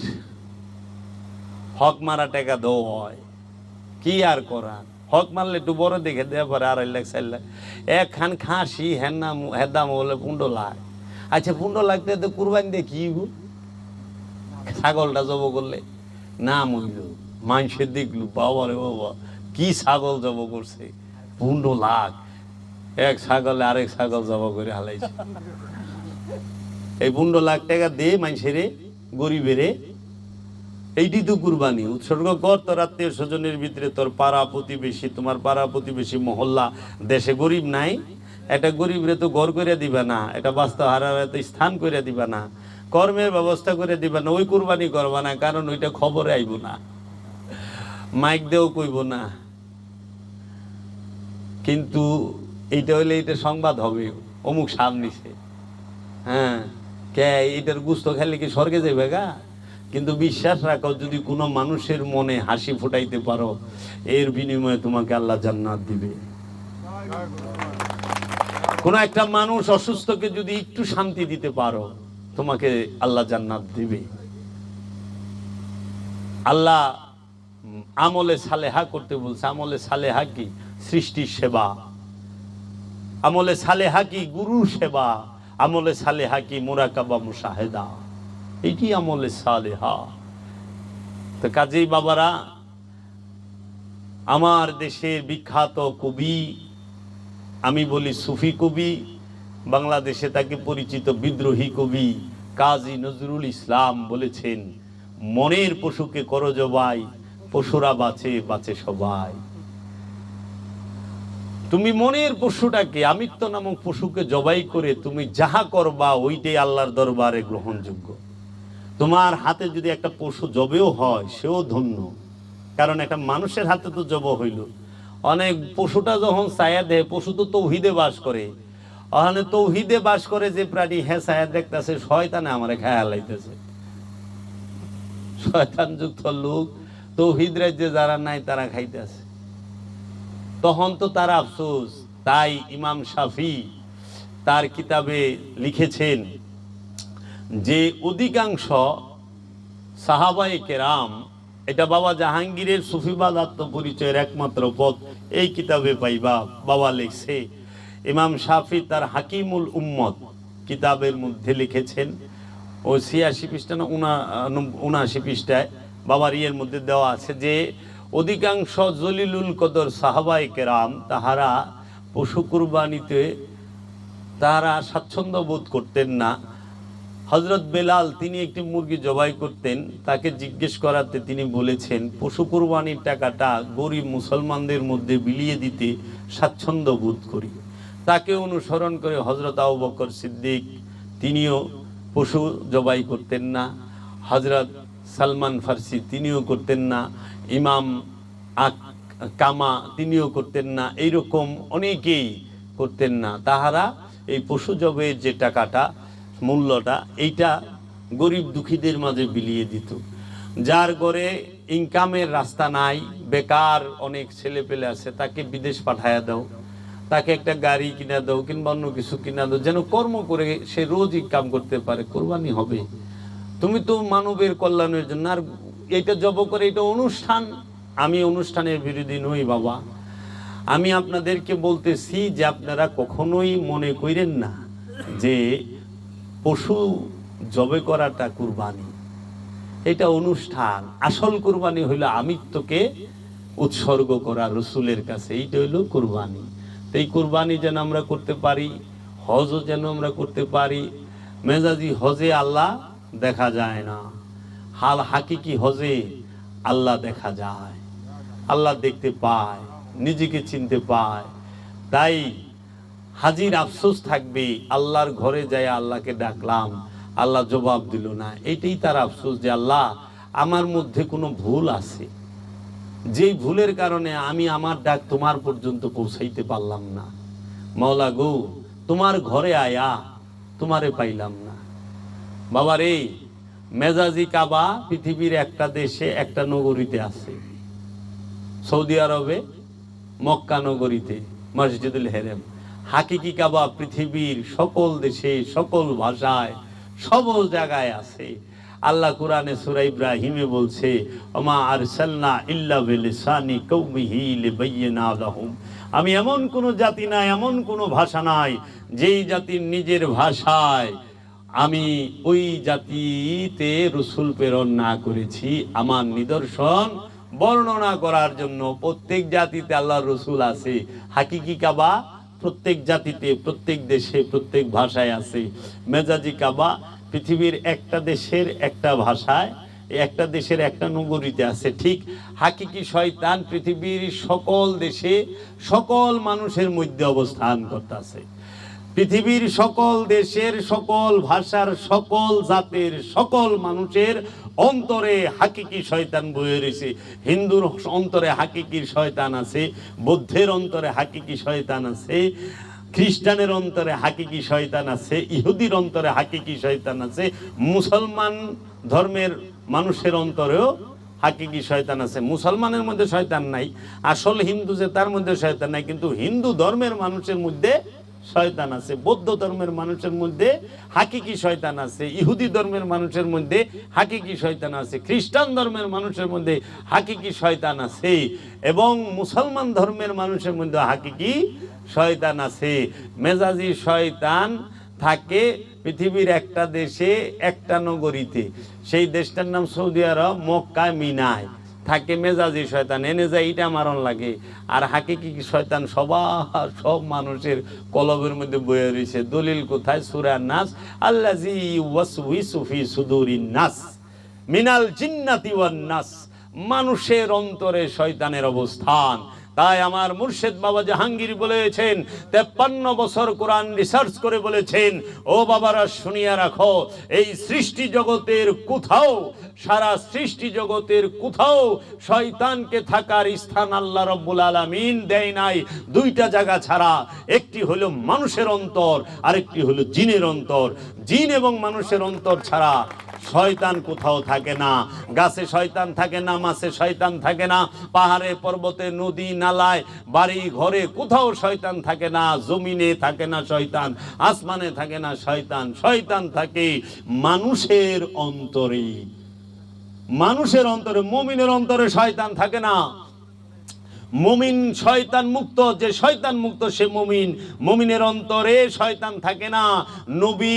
হক মারা টাকা দেওয়া হয়, কি আর করা। হক মারলে একটু বড় দেখে দেওয়া পরে 2.5 লাখ 4 লাখ। একখান খাসি হেদাম বলে 15 লাখ। আচ্ছা 15 লাখ তো কুরবানি দিয়ে কি ছাগলটা জব করলে নাম হইল, মানুষের দেখলো বাবা রে বাবা কি ছাগল জব করছে, 15 লাখ। এক ছাগলে আরেক ছাগল জব করে হালাইছে। এই 15 লাখ টাকা দিয়ে মানুষের গরিবেরে এইটি তো কুরবানি। উৎসর্গ কর তোর আত্মীয় স্বজনের ভিতরে, তোর পাড়া প্রতিবেশী, তোমার পাড়া প্রতিবেশী, মহল্লা, দেশে গরিব নাই, এটা গরিবরে তো ঘর করে দিবা না, এটা বাস্তব হারারে তো স্থান করে দিবা না, কর্মের ব্যবস্থা করে দিবা না, ওই কুরবানি করবা না, কারণ ওইটা খবরে আইব না, মাইক দেও কইব না। কিন্তু এইটা হইলে এটা সংবাদ হবে, অমুক সাপ নিছে, হ্যাঁ কে এটার গুস্ত খেলে কি স্বর্গে যাবে গা? কিন্তু বিশ্বাস রাখো, যদি কোনো মানুষের মনে হাসি ফুটাইতে পারো, এর বিনিময়ে তোমাকে আল্লাহ জান্নাত দিবে। কোন একটা মানুষ অসুস্থকে যদি একটু শান্তি দিতে পারো, তোমাকে আল্লাহ জান্নাত দিবে। আল্লাহ আমলে সালেহা করতে বলছে। আমলে সালেহা কি? সৃষ্টির সেবা। আমলে সালেহা কি? গুরু সেবা। আমলে সালেহা কি? মুরাকাবা মুশাহেদা। এটি আমলে সালেহা। তো কাজেই বাবারা, আমার দেশের বিখ্যাত কবি, আমি বলি সুফি কবি, বাংলাদেশে তাকে পরিচিত বিদ্রোহী কবি কাজী নজরুল ইসলাম বলেছেন, মনের পশুকে করো জবাই, পশুরা বাঁচে বাঁচে সবাই। তুমি মনের পশুটাকে, আমিত্ব নামক পশুকে জবাই করে তুমি যাহা করবা, ওইটাই আল্লাহর দরবারে গ্রহণযোগ্য। তোমার হাতে যদি একটা পশু জবেও হয়, সেও ধন্য, কারণ একটা মানুষের হাতে তো জব হইল। অনেক পশুটা যখন ছায়া দেয়, পশু তো তৌহিদে বাস করে, ওখানে তৌহিদে বাস করে যে প্রাণী, হ্যাঁ ছায়া দেখতেছে, শয়তানে আমারে খেয়াল লাইতেছে। শয়তান যুক্ত লোক তৌহিদ রাজ্যে যারা নাই তারা খাইতেছে, তখন তো তার আফসোস। তাই ইমাম শাফি তার কিতাবে লিখেছেন যে অধিকাংশ সাহাবায়ে কেরাম, এটা বাবা জাহাঙ্গীরের সুফিবাদ আত্মপরিচয়ের একমাত্র পথ এই কিতাবে পাইবা। বাবা লিখছে, ইমাম শাফি তার হাকিমুল উম্মত কিতাবের মধ্যে লিখেছেন, ও 86 পৃষ্ঠা না 79 পৃষ্ঠায় বাবার ইয়ের মধ্যে দেওয়া আছে যে অধিকাংশ জলিলুল কদর সাহাবায়ে কেরাম তাহারা পশু কুরবানিতে তাহারা স্বাচ্ছন্দ্য বোধ করতেন না। হযরত বেলাল তিনি একটি মুরগি জবাই করতেন, তাকে জিজ্ঞেস করাতে তিনি বলেছেন, পশু কুরবানির টাকাটা গরিব মুসলমানদের মধ্যে বিলিয়ে দিতে স্বাচ্ছন্দ্য বোধ করি। তাকে অনুসরণ করে হযরত আবু বকর সিদ্দিক তিনিও পশু জবাই করতেন না, হযরত সালমান ফার্সি তিনিও করতেন না, ইমাম কামা তিনিও করতেন না, এইরকম অনেকেই করতেন না। তাহারা এই পশু জবের যে টাকাটা, মূল্যটা, এইটা গরিব দুঃখীদের মাঝে বিলিয়ে দিত। যার ঘরে ইনকামের রাস্তা নাই, বেকার অনেক ছেলে পেলে আছে, তাকে বিদেশ পাঠায়া দাও, তাকে একটা গাড়ি কিনা দাও কিংবা অন্য কিছু কিনা দাও, যেন কর্ম করে সে রোজ ইনকাম করতে পারে, কোরবানি হবে। তুমি তো মানবের কল্যাণের জন্য। আর এটা জব করে, এটা অনুষ্ঠান। আমি অনুষ্ঠানের বিরোধী নই বাবা, আমি আপনাদেরকে বলতেছি যে আপনারা কখনোই মনে করেন না যে পশু জবে করাটা কুরবানি, এটা অনুষ্ঠান। আসল কুরবানি হইল আমিত্বকে উৎসর্গ করা রসুলের কাছে, এইটা হইল কুরবানি। তো এই কুরবানি যেন আমরা করতে পারি, হজও যেন আমরা করতে পারি। মেজাজি হজে আল্লাহ দেখা যায় না, হাল হাকিকি হজে আল্লাহ দেখা যায়, আল্লাহ দেখতে পায়, নিজেকে চিনতে পায়। তাই হাজির আফসোস থাকবে, আল্লাহর ঘরে যায় আল্লাহকে ডাকলাম, আল্লাহ জবাব দিল না, এটাই তার আফসোস যে আল্লাহ আমার মধ্যে কোনো ভুল আছে, যেই ভুলের কারণে আমি আমার ডাক তোমার পর্যন্ত পৌঁছাইতে পারলাম না। মাওলা গো, তোমার ঘরে আয়া তোমারে পাইলাম না। বাবারে, মেজাজি কাবা পৃথিবীর একটা দেশে একটা নগরীতে আছে, সৌদি আরবে মক্কা নগরীতে মসজিদুল হেরেম। হাকিকি কাবা পৃথিবীর সকল দেশে, সকল ভাষায়, সকল জায়গায় আছে। আল্লাহ কুরআনে সূরা ইব্রাহিমে বলছে, ওমা আরসালনা ইল্লা বিলিসানি কওমিহি লিবাইয়িনা লাহুম। আমি এমন কোন জাতি নাই, এমন কোন ভাষা নাই যেই জাতির নিজের ভাষায় আমি ওই জাতিতে রসুল প্রেরণ না করেছি আমার নিদর্শন বর্ণনা করার জন্য। প্রত্যেক জাতিতে আল্লাহর রসুল আছে। হাকিকি কাবা প্রত্যেক জাতিতে, প্রত্যেক দেশে, প্রত্যেক ভাষায় আছে। মেজাজি কাবা পৃথিবীর একটা দেশের একটা ভাষায় একটা দেশের একটা নগরীতে আছে। ঠিক হাকিকি শয়তান পৃথিবীর সকল দেশে সকল মানুষের মধ্যে অবস্থান করতেছে। পৃথিবীর সকল দেশের সকল ভাষার সকল জাতের সকল মানুষের অন্তরে হাকিকি শয়তান বয়ে রয়েছে। হিন্দুর অন্তরে হাকিকি শয়তান আছে, বৌদ্ধের অন্তরে হাকিকি শয়তান আছে, খ্রিস্টানের অন্তরে হাকিকি শয়তান আছে, ইহুদির অন্তরে হাকিকি শয়তান আছে, মুসলমান ধর্মের মানুষের অন্তরেও হাকিকি শয়তান আছে। মুসলমানের মধ্যে শয়তান নাই, আসল হিন্দু যে তার মধ্যে শয়তান নাই, কিন্তু হিন্দু ধর্মের মানুষের মধ্যে শয়তান আছে। বৌদ্ধ ধর্মের মানুষের মধ্যে হাকিকি শয়তান আছে, ইহুদি ধর্মের মানুষের মধ্যে হাকিকি শয়তান আছে, খ্রিস্টান ধর্মের মানুষের মধ্যে হাকিকি শয়তান আছে, এবং মুসলমান ধর্মের মানুষের মধ্যে হাকিকি শয়তান আছে। মেজাজি শয়তান থাকে পৃথিবীর একটা দেশে একটা নগরীতে, সেই দেশটার নাম সৌদি আরব, মক্কায় মিনায় থাকে মেজাজি শয়তান। এনে যায় ইটা মারণ লাগে। আর হাকিকি শয়তান সব মানুষের কলবের মধ্যে বয়ে রয়েছে। দলিল কোথায়? সূরা নাস, আল্লাযী ইউওয়াসউইসু ফি সুদুরিন নাস মিনাল জিন্নাতি ওয়ান নাস। মানুষের অন্তরে শয়তানের অবস্থান। তাই আমার মুর্শিদ বাবা জাহাঙ্গীর বলেছেন, 53 বছর কোরআন রিসার্চ করে বলেছেন, ও বাবারা শুনিয়া রাখো, এই সৃষ্টি জগতের কোথাও, সারা সৃষ্টি জগতের কোথাও শয়তানকে থাকার স্থান আল্লাহ রাব্বুল আলামিন দেয় নাই দুইটা জায়গা ছাড়া। একটি হলো মানুষের অন্তর, আরেকটি হলো জিনের অন্তর। জিন এবং মানুষের অন্তর ছাড়া শয়তান কোথাও থাকে না। গাছে শয়তান থাকে না, মাছে শয়তান থাকে না, পাহাড়ে পর্বতে নদী নালায় বাড়ি ঘরে কোথাও শয়তান থাকে না। জমিনে থাকে না শয়তান, আসমানে থাকে না শয়তান। শয়তান থাকে মানুষের অন্তরে। মানুষের অন্তরে, মুমিনের অন্তরে শয়তান থাকে না। মুমিন শয়তান মুক্ত, যে শয়তান মুক্ত সে মুমিন। মুমিনের অন্তরে শয়তান থাকে না। নবী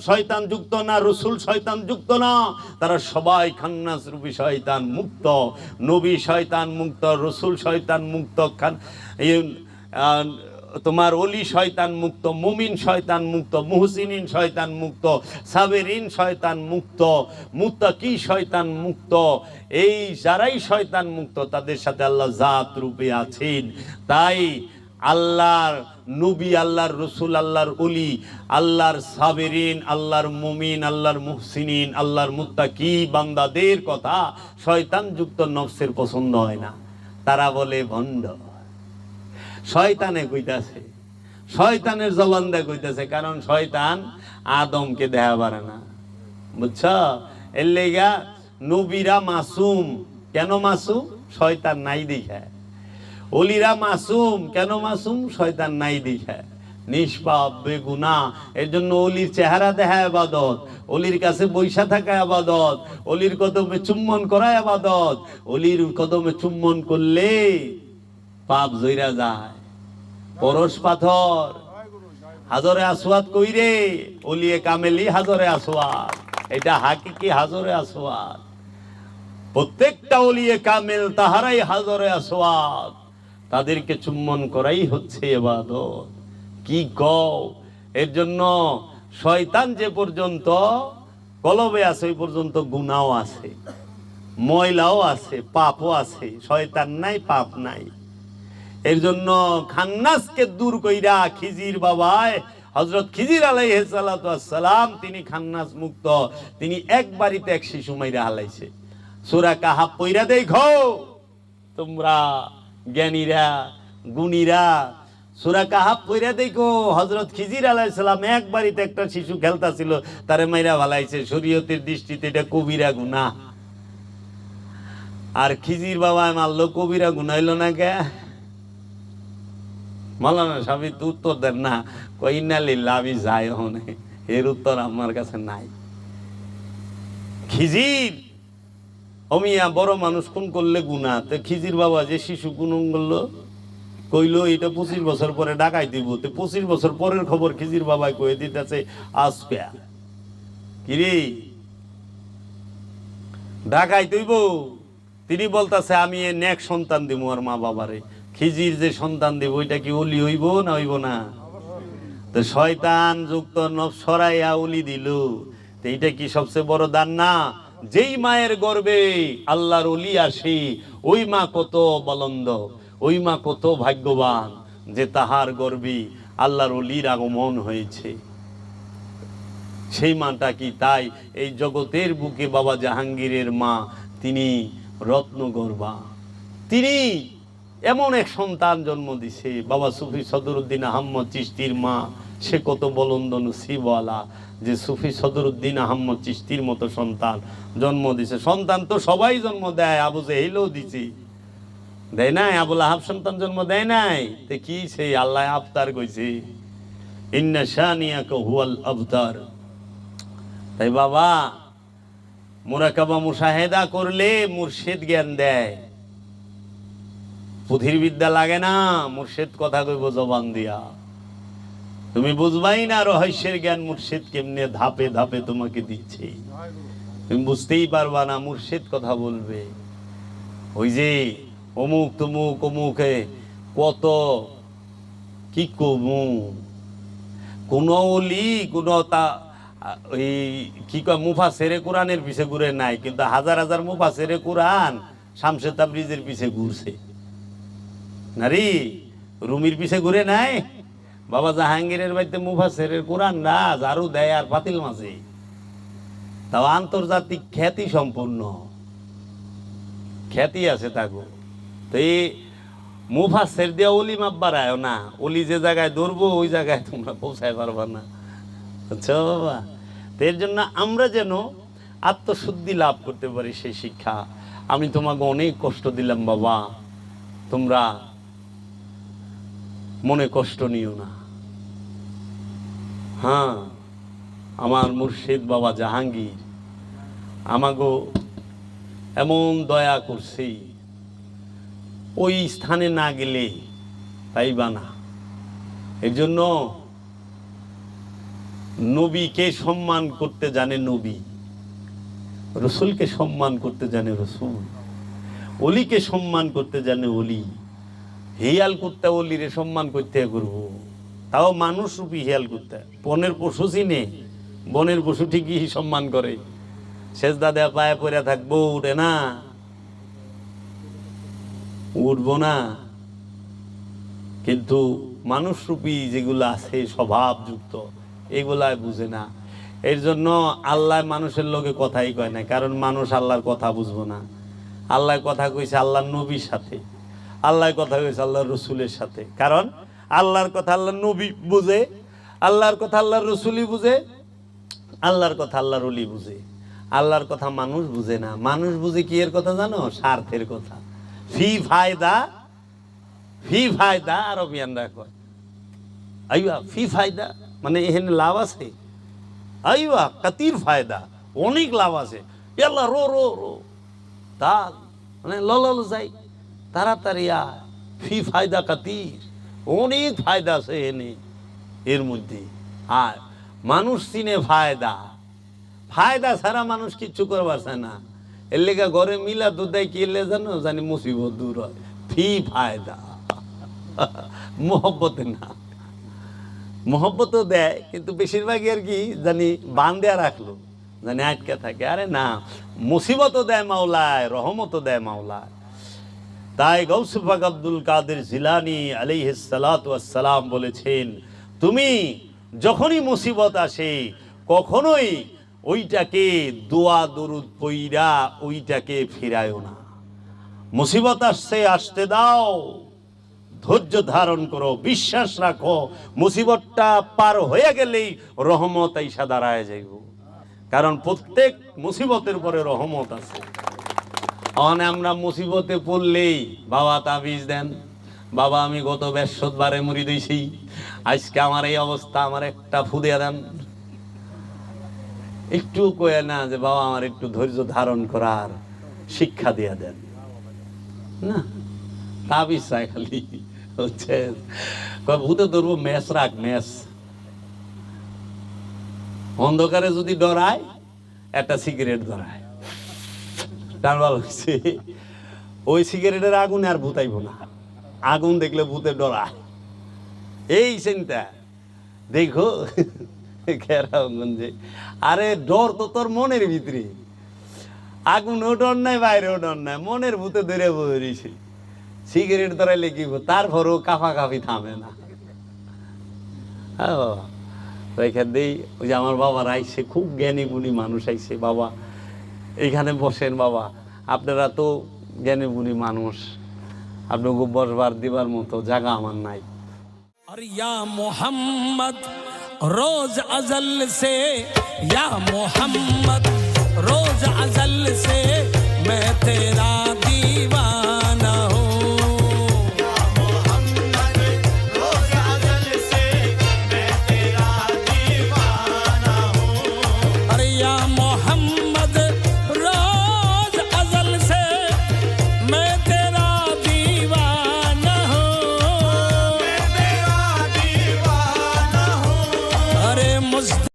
শয়তান যুক্ত না, রসুল শয়তান যুক্ত না, তারা সবাই খান্নাস রূপী শয়তান মুক্ত। নবী শয়তান মুক্ত, রসুল শয়তান মুক্ত, তোমার ওলি শয়তান মুক্ত, মুমিন শয়তান মুক্ত, মুহসিনিন শয়তান মুক্ত, সাবেরিন শয়তান মুক্ত, মুত্তাকি শয়তান মুক্ত। এই যারাই শয়তান মুক্ত তাদের সাথে আল্লাহ জাত রূপে আছেন। তাই আল্লাহর নবী, আল্লাহর রসুল, আল্লাহর ওলি, আল্লাহর সাবেরিন, আল্লাহর মুমিন, আল্লাহর মুহসিনিন, আল্লাহর মুত্তাকি বান্দাদের কথা শয়তান যুক্ত নফসের পছন্দ হয় না। তারা বলে ভণ্ড। শয়তানে কইতাছে, শয়তানের জবান দিয়ে কইতাছে, কারণ শয়তান আদমকে দেখা পারে না, বুঝছ? এর লেগা নবীরা মাসুম। কেন মাসুম? শয়তান নাই দেখা। ওলিরা মাসুম। কেন মাসুম? শয়তান নাই দেখা। নিষ্পাপ বেগুনা। এর জন্য অলির চেহারা দেখা ইবাদত, অলির কাছে বৈশা থাকা ইবাদত, অলির কদমে চুম্বন করা ইবাদত। অলির কদমে চুম্বন করলে পাপ জইরা যায়। পরশ পাথর, হাজরে আসওয়াদ কইরে, ওলিয়ে কামেলি হাজরে আসওয়াদ। এটা হাকিকি হাজরে আসওয়াদ। প্রত্যেকটা ওলিয়ে কামেল তাহারাই হাজরে আসওয়াদ। তাদেরকে চুম্বন করাই হচ্ছে ইবাদত। কি কও? এর জন্য শয়তান যে পর্যন্ত কলবে আছে ওই পর্যন্ত গুনাহও আছে, ময়লাও আছে, পাপও আছে। শয়তান নাই, পাপ নাই। এর জন্য খান্নাসকে দূর কইরা খিজির বাবায়, হযরত খিজির আলাইহিস সালাতু ওয়াস সালাম, তিনি খান্নাস মুক্ত। তিনি এক বাড়িতে এক শিশু মাইরা হালাইছে। সূরা কাহাফ পইরা দেখো তোমরা জ্ঞানীরা, গুণীরা, সূরা কাহাফ পইরা দেখো। হযরত খিজির আলাইহিস সালাম এক বাড়িতে একটা শিশু খেলতাছিল, তারে মাইরা হালাইছে। শরীয়তের দৃষ্টিতে এটা কবিরা গুনাহ। আর খিজির বাবা মারলো, কবিরা গুনাহ হইল না কে? মাওলানা সাহেব তো উত্তর দেন না, কই ইন্না লিল্লাহি আমি যাই হনে। এর উত্তর আমার কাছে নাই। খিজির অমিয়া বড় মানুষ খুন করলে গুনাহ, তো খিজির বাবা যে শিশু খুন করলো, কইলো এটা 25 বছর পরে ডাকাই দিব। তো 25 বছর পরের খবর খিজির বাবা কয়ে দিতেছে আজকে কিরে ডাকাই দইব। তিনি বলতেছে আমি এ নেক সন্তান দিব আর মা বাবারে। খিজির যে সন্তান দিব ওইটা কি ওলি হইব না হইব না? তো শয়তান যুক্ত নফস সরাইয়া ওলি দিল, তো এইটা কি সবচেয়ে বড় দান না? যেই মায়ের গর্ভে আল্লাহর ওলি আসে ওই মা কত বলন্দ, ওই মা কত ভাগ্যবান যে তাহার গর্ভে আল্লাহর ওলির আগমন হয়েছে। সেই মাটা কি তাই এই জগতের বুকে বাবা জাহাঙ্গীরের মা তিনি রত্নগর্ভা, তিনি এমন এক সন্তান জন্ম দিছে। বাবা সুফি সদরুদ্দিন আহমদ চিশতির মা সে কত বলন্দ নসিবওয়ালা যে সুফি সদরুদ্দিন আহমদ চিশতির মতো সন্তান জন্ম দিছে। সন্তান তো সবাই জন্ম দেয়, আবু জেহেলও দিছে, দেয় নাই? আবুল আহাব সন্তান জন্ম দেয় নাই? তে কি সেই আল্লাহ আফতার কইছে, ইন্না শানিয়াকা হুয়াল আবতার। তাই বাবা মুরাকাবা মুশাহেদা করলে মুর্শিদ জ্ঞান দেয়, পুঁথির বিদ্যা লাগে না। মুর্শিদ কথা কইব জবান দিয়া, তুমি বুঝবাই না রহস্যের জ্ঞান মুর্শিদ কেমনে ধাপে ধাপে তোমাকে দিচ্ছে, তুমি বুঝতেই পারবা না। মুর্শিদ কথা বলবে, ওই যে অমুক তমুক অমুকে কত কি কমু, কোন ওলি কোন তা ওই কি কয় মুফাসসিরে কোরআনের পিছে ঘুরে নাই, কিন্তু হাজার হাজার মুফাসসিরে কোরআন শামসে তাবরিজের পিছে ঘুরছে নারী, রুমির পিছে ঘুরে নাই। বাবা জাহাঙ্গীরের বাড়িতে মুফাসসিরের কোরআন না ঝাড়ু দেয় আর পাতিল মাঝে, তাও আন্তর্জাতিক খ্যাতি সম্পন্ন খ্যাতি আছে তাগো। তো এই মুফাসসির দিয়ে অলি মাপ বাড়ায় না, অলি যে জায়গায় ধরবো ওই জায়গায় তোমরা পৌঁছায় পারবা না, বুঝছো বাবা? তো এর জন্য আমরা যেন আত্মশুদ্ধি লাভ করতে পারি সেই শিক্ষা। আমি তোমাকে অনেক কষ্ট দিলাম বাবা, তোমরা মনে কষ্ট নিও না। হ্যাঁ, আমার মুর্শিদ বাবা জাহাঙ্গীর আমাগো এমন দয়া করছে, ওই স্থানে না গেলে পাইবা না। এর জন্য নবীকে সম্মান করতে জানে নবী, রসুলকে সম্মান করতে জানে রসুল, অলিকে সম্মান করতে জানে অলি। হিয়াল করতে অলিরে সম্মান করতে করবো, তাও মানুষ রূপী হিয়াল করতে। বনের পশু চিনে, বনের পশু ঠিকই সম্মান করে, সেজদা দেয়া পায়ে পড়ে থাকবো, উঠে না, উঠবো না। কিন্তু মানুষ রূপী যেগুলো আছে স্বভাবযুক্ত এগুলাই বুঝে না। এর জন্য আল্লাহ মানুষের লোকে কথাই কয় না, কারণ মানুষ আল্লাহর কথা বুঝবো না। আল্লাহ কথা কইছে আল্লাহর নবীর সাথে, আল্লাহ কথা কইছে আল্লাহর রসুলের সাথে। কারণ আল্লাহর কথা আল্লাহর নবী বুঝে, আল্লাহর কথা আল্লাহর রসুলই বুঝে, আল্লাহর কথা আল্লাহর ওলি বুঝে। আল্লাহর কথা মানুষ বুঝে না। মানুষ বুঝে কি এর কথা জানো? স্বার্থের কথা। ফি ফায়দা, ফি ফায়দা আরবিয়ানরা কয়, আইয়া ফি ফায়দা মানে এখানে লাভ আছে, আইয়া কাতির ফায়দা অনেক লাভ আছে, আল্লাহ রো রো রো তা মানে লল যাই তাড়াতাড়ি আয়, ফি ফায়দা কাতির অনেক ফায়দা আছে এনে এর মধ্যে। আর মানুষ চিনে ফায়দা, ফায়দা ছাড়া মানুষ কিচ্ছু করবার চায় না। এর লেগে ঘরে মিলা দুধাই কি এলে জানো, জানি মুসিবত দূর হয়। ফি ফায়দা মোহব্বতে না, মোহব্বতও দেয় কিন্তু বেশিরভাগই আর কি জানি বান দেয়া রাখলো, জানি আটকে থাকে। আরে না, মুসিবতও দেয় মাওলায়, রহমতও দেয় মাওলায়। তাই গৌস পাক আব্দুল কাদের জিলানী আলাইহিস সালাতু ওয়াস সালাম বলেছেন, তুমি যখনই মুসিবত আসে কখনোই ওইটাকে দোয়া দরুদ পইরা ওইটাকে ফিরায়ও না। মুসিবত আসছে আসতে দাও, ধৈর্য ধারণ করো, বিশ্বাস রাখো, মুসিবতটা পার হয়ে গেলেই রহমত আইসা দাঁড়ায় যাইব। কারণ প্রত্যেক মুসিবতের পরে রহমত আছে। আমরা মুসিবতে পড়লেই বাবা তাবিজ দেন, বাবা আমি গত বৃহস্পতিবারে মরি দিয়েছি, আজকে আমার এই অবস্থা, আমার একটা ফু দিয়ে দেন। একটু কয়ে না যে বাবা আমার একটু ধৈর্য ধারণ করার শিক্ষা দিয়ে দেন না, তাবিজ চাই খালি। হচ্ছে ভূতে ধরবো, মেস রাখ, মেস অন্ধকারে যদি ডরায় একটা সিগারেট ধরায়, টানবার হচ্ছে ওই সিগারেটের আগুনে আর ভূতাইব না, আগুন দেখলে ভূতে ডরায়। এই চিন্তা দেখো কেরামগঞ্জে, আরে ডর তো তোর মনের ভিতরে, আগুনও ডর নাই, বাইরেও ডর নাই, মনের ভূতে ধরে বসেছি। সিগারেট ধরাইলে কি তারপরেও কাফাকাফি থামে না। হ্যাঁ বাবা, ওইখান দিয়েই ওই যে আমার বাবার আইসে, খুব জ্ঞানী গুণী মানুষ আইসে, বাবা এইখানে বসেন বাবা, আপনারা তো জ্ঞানী গুণী মানুষ, আপনাকে বসবার দিবার মতো জায়গা আমার নাই। और या मोहम्मद रोज अजल से, या मोहम्मद रोज अजल से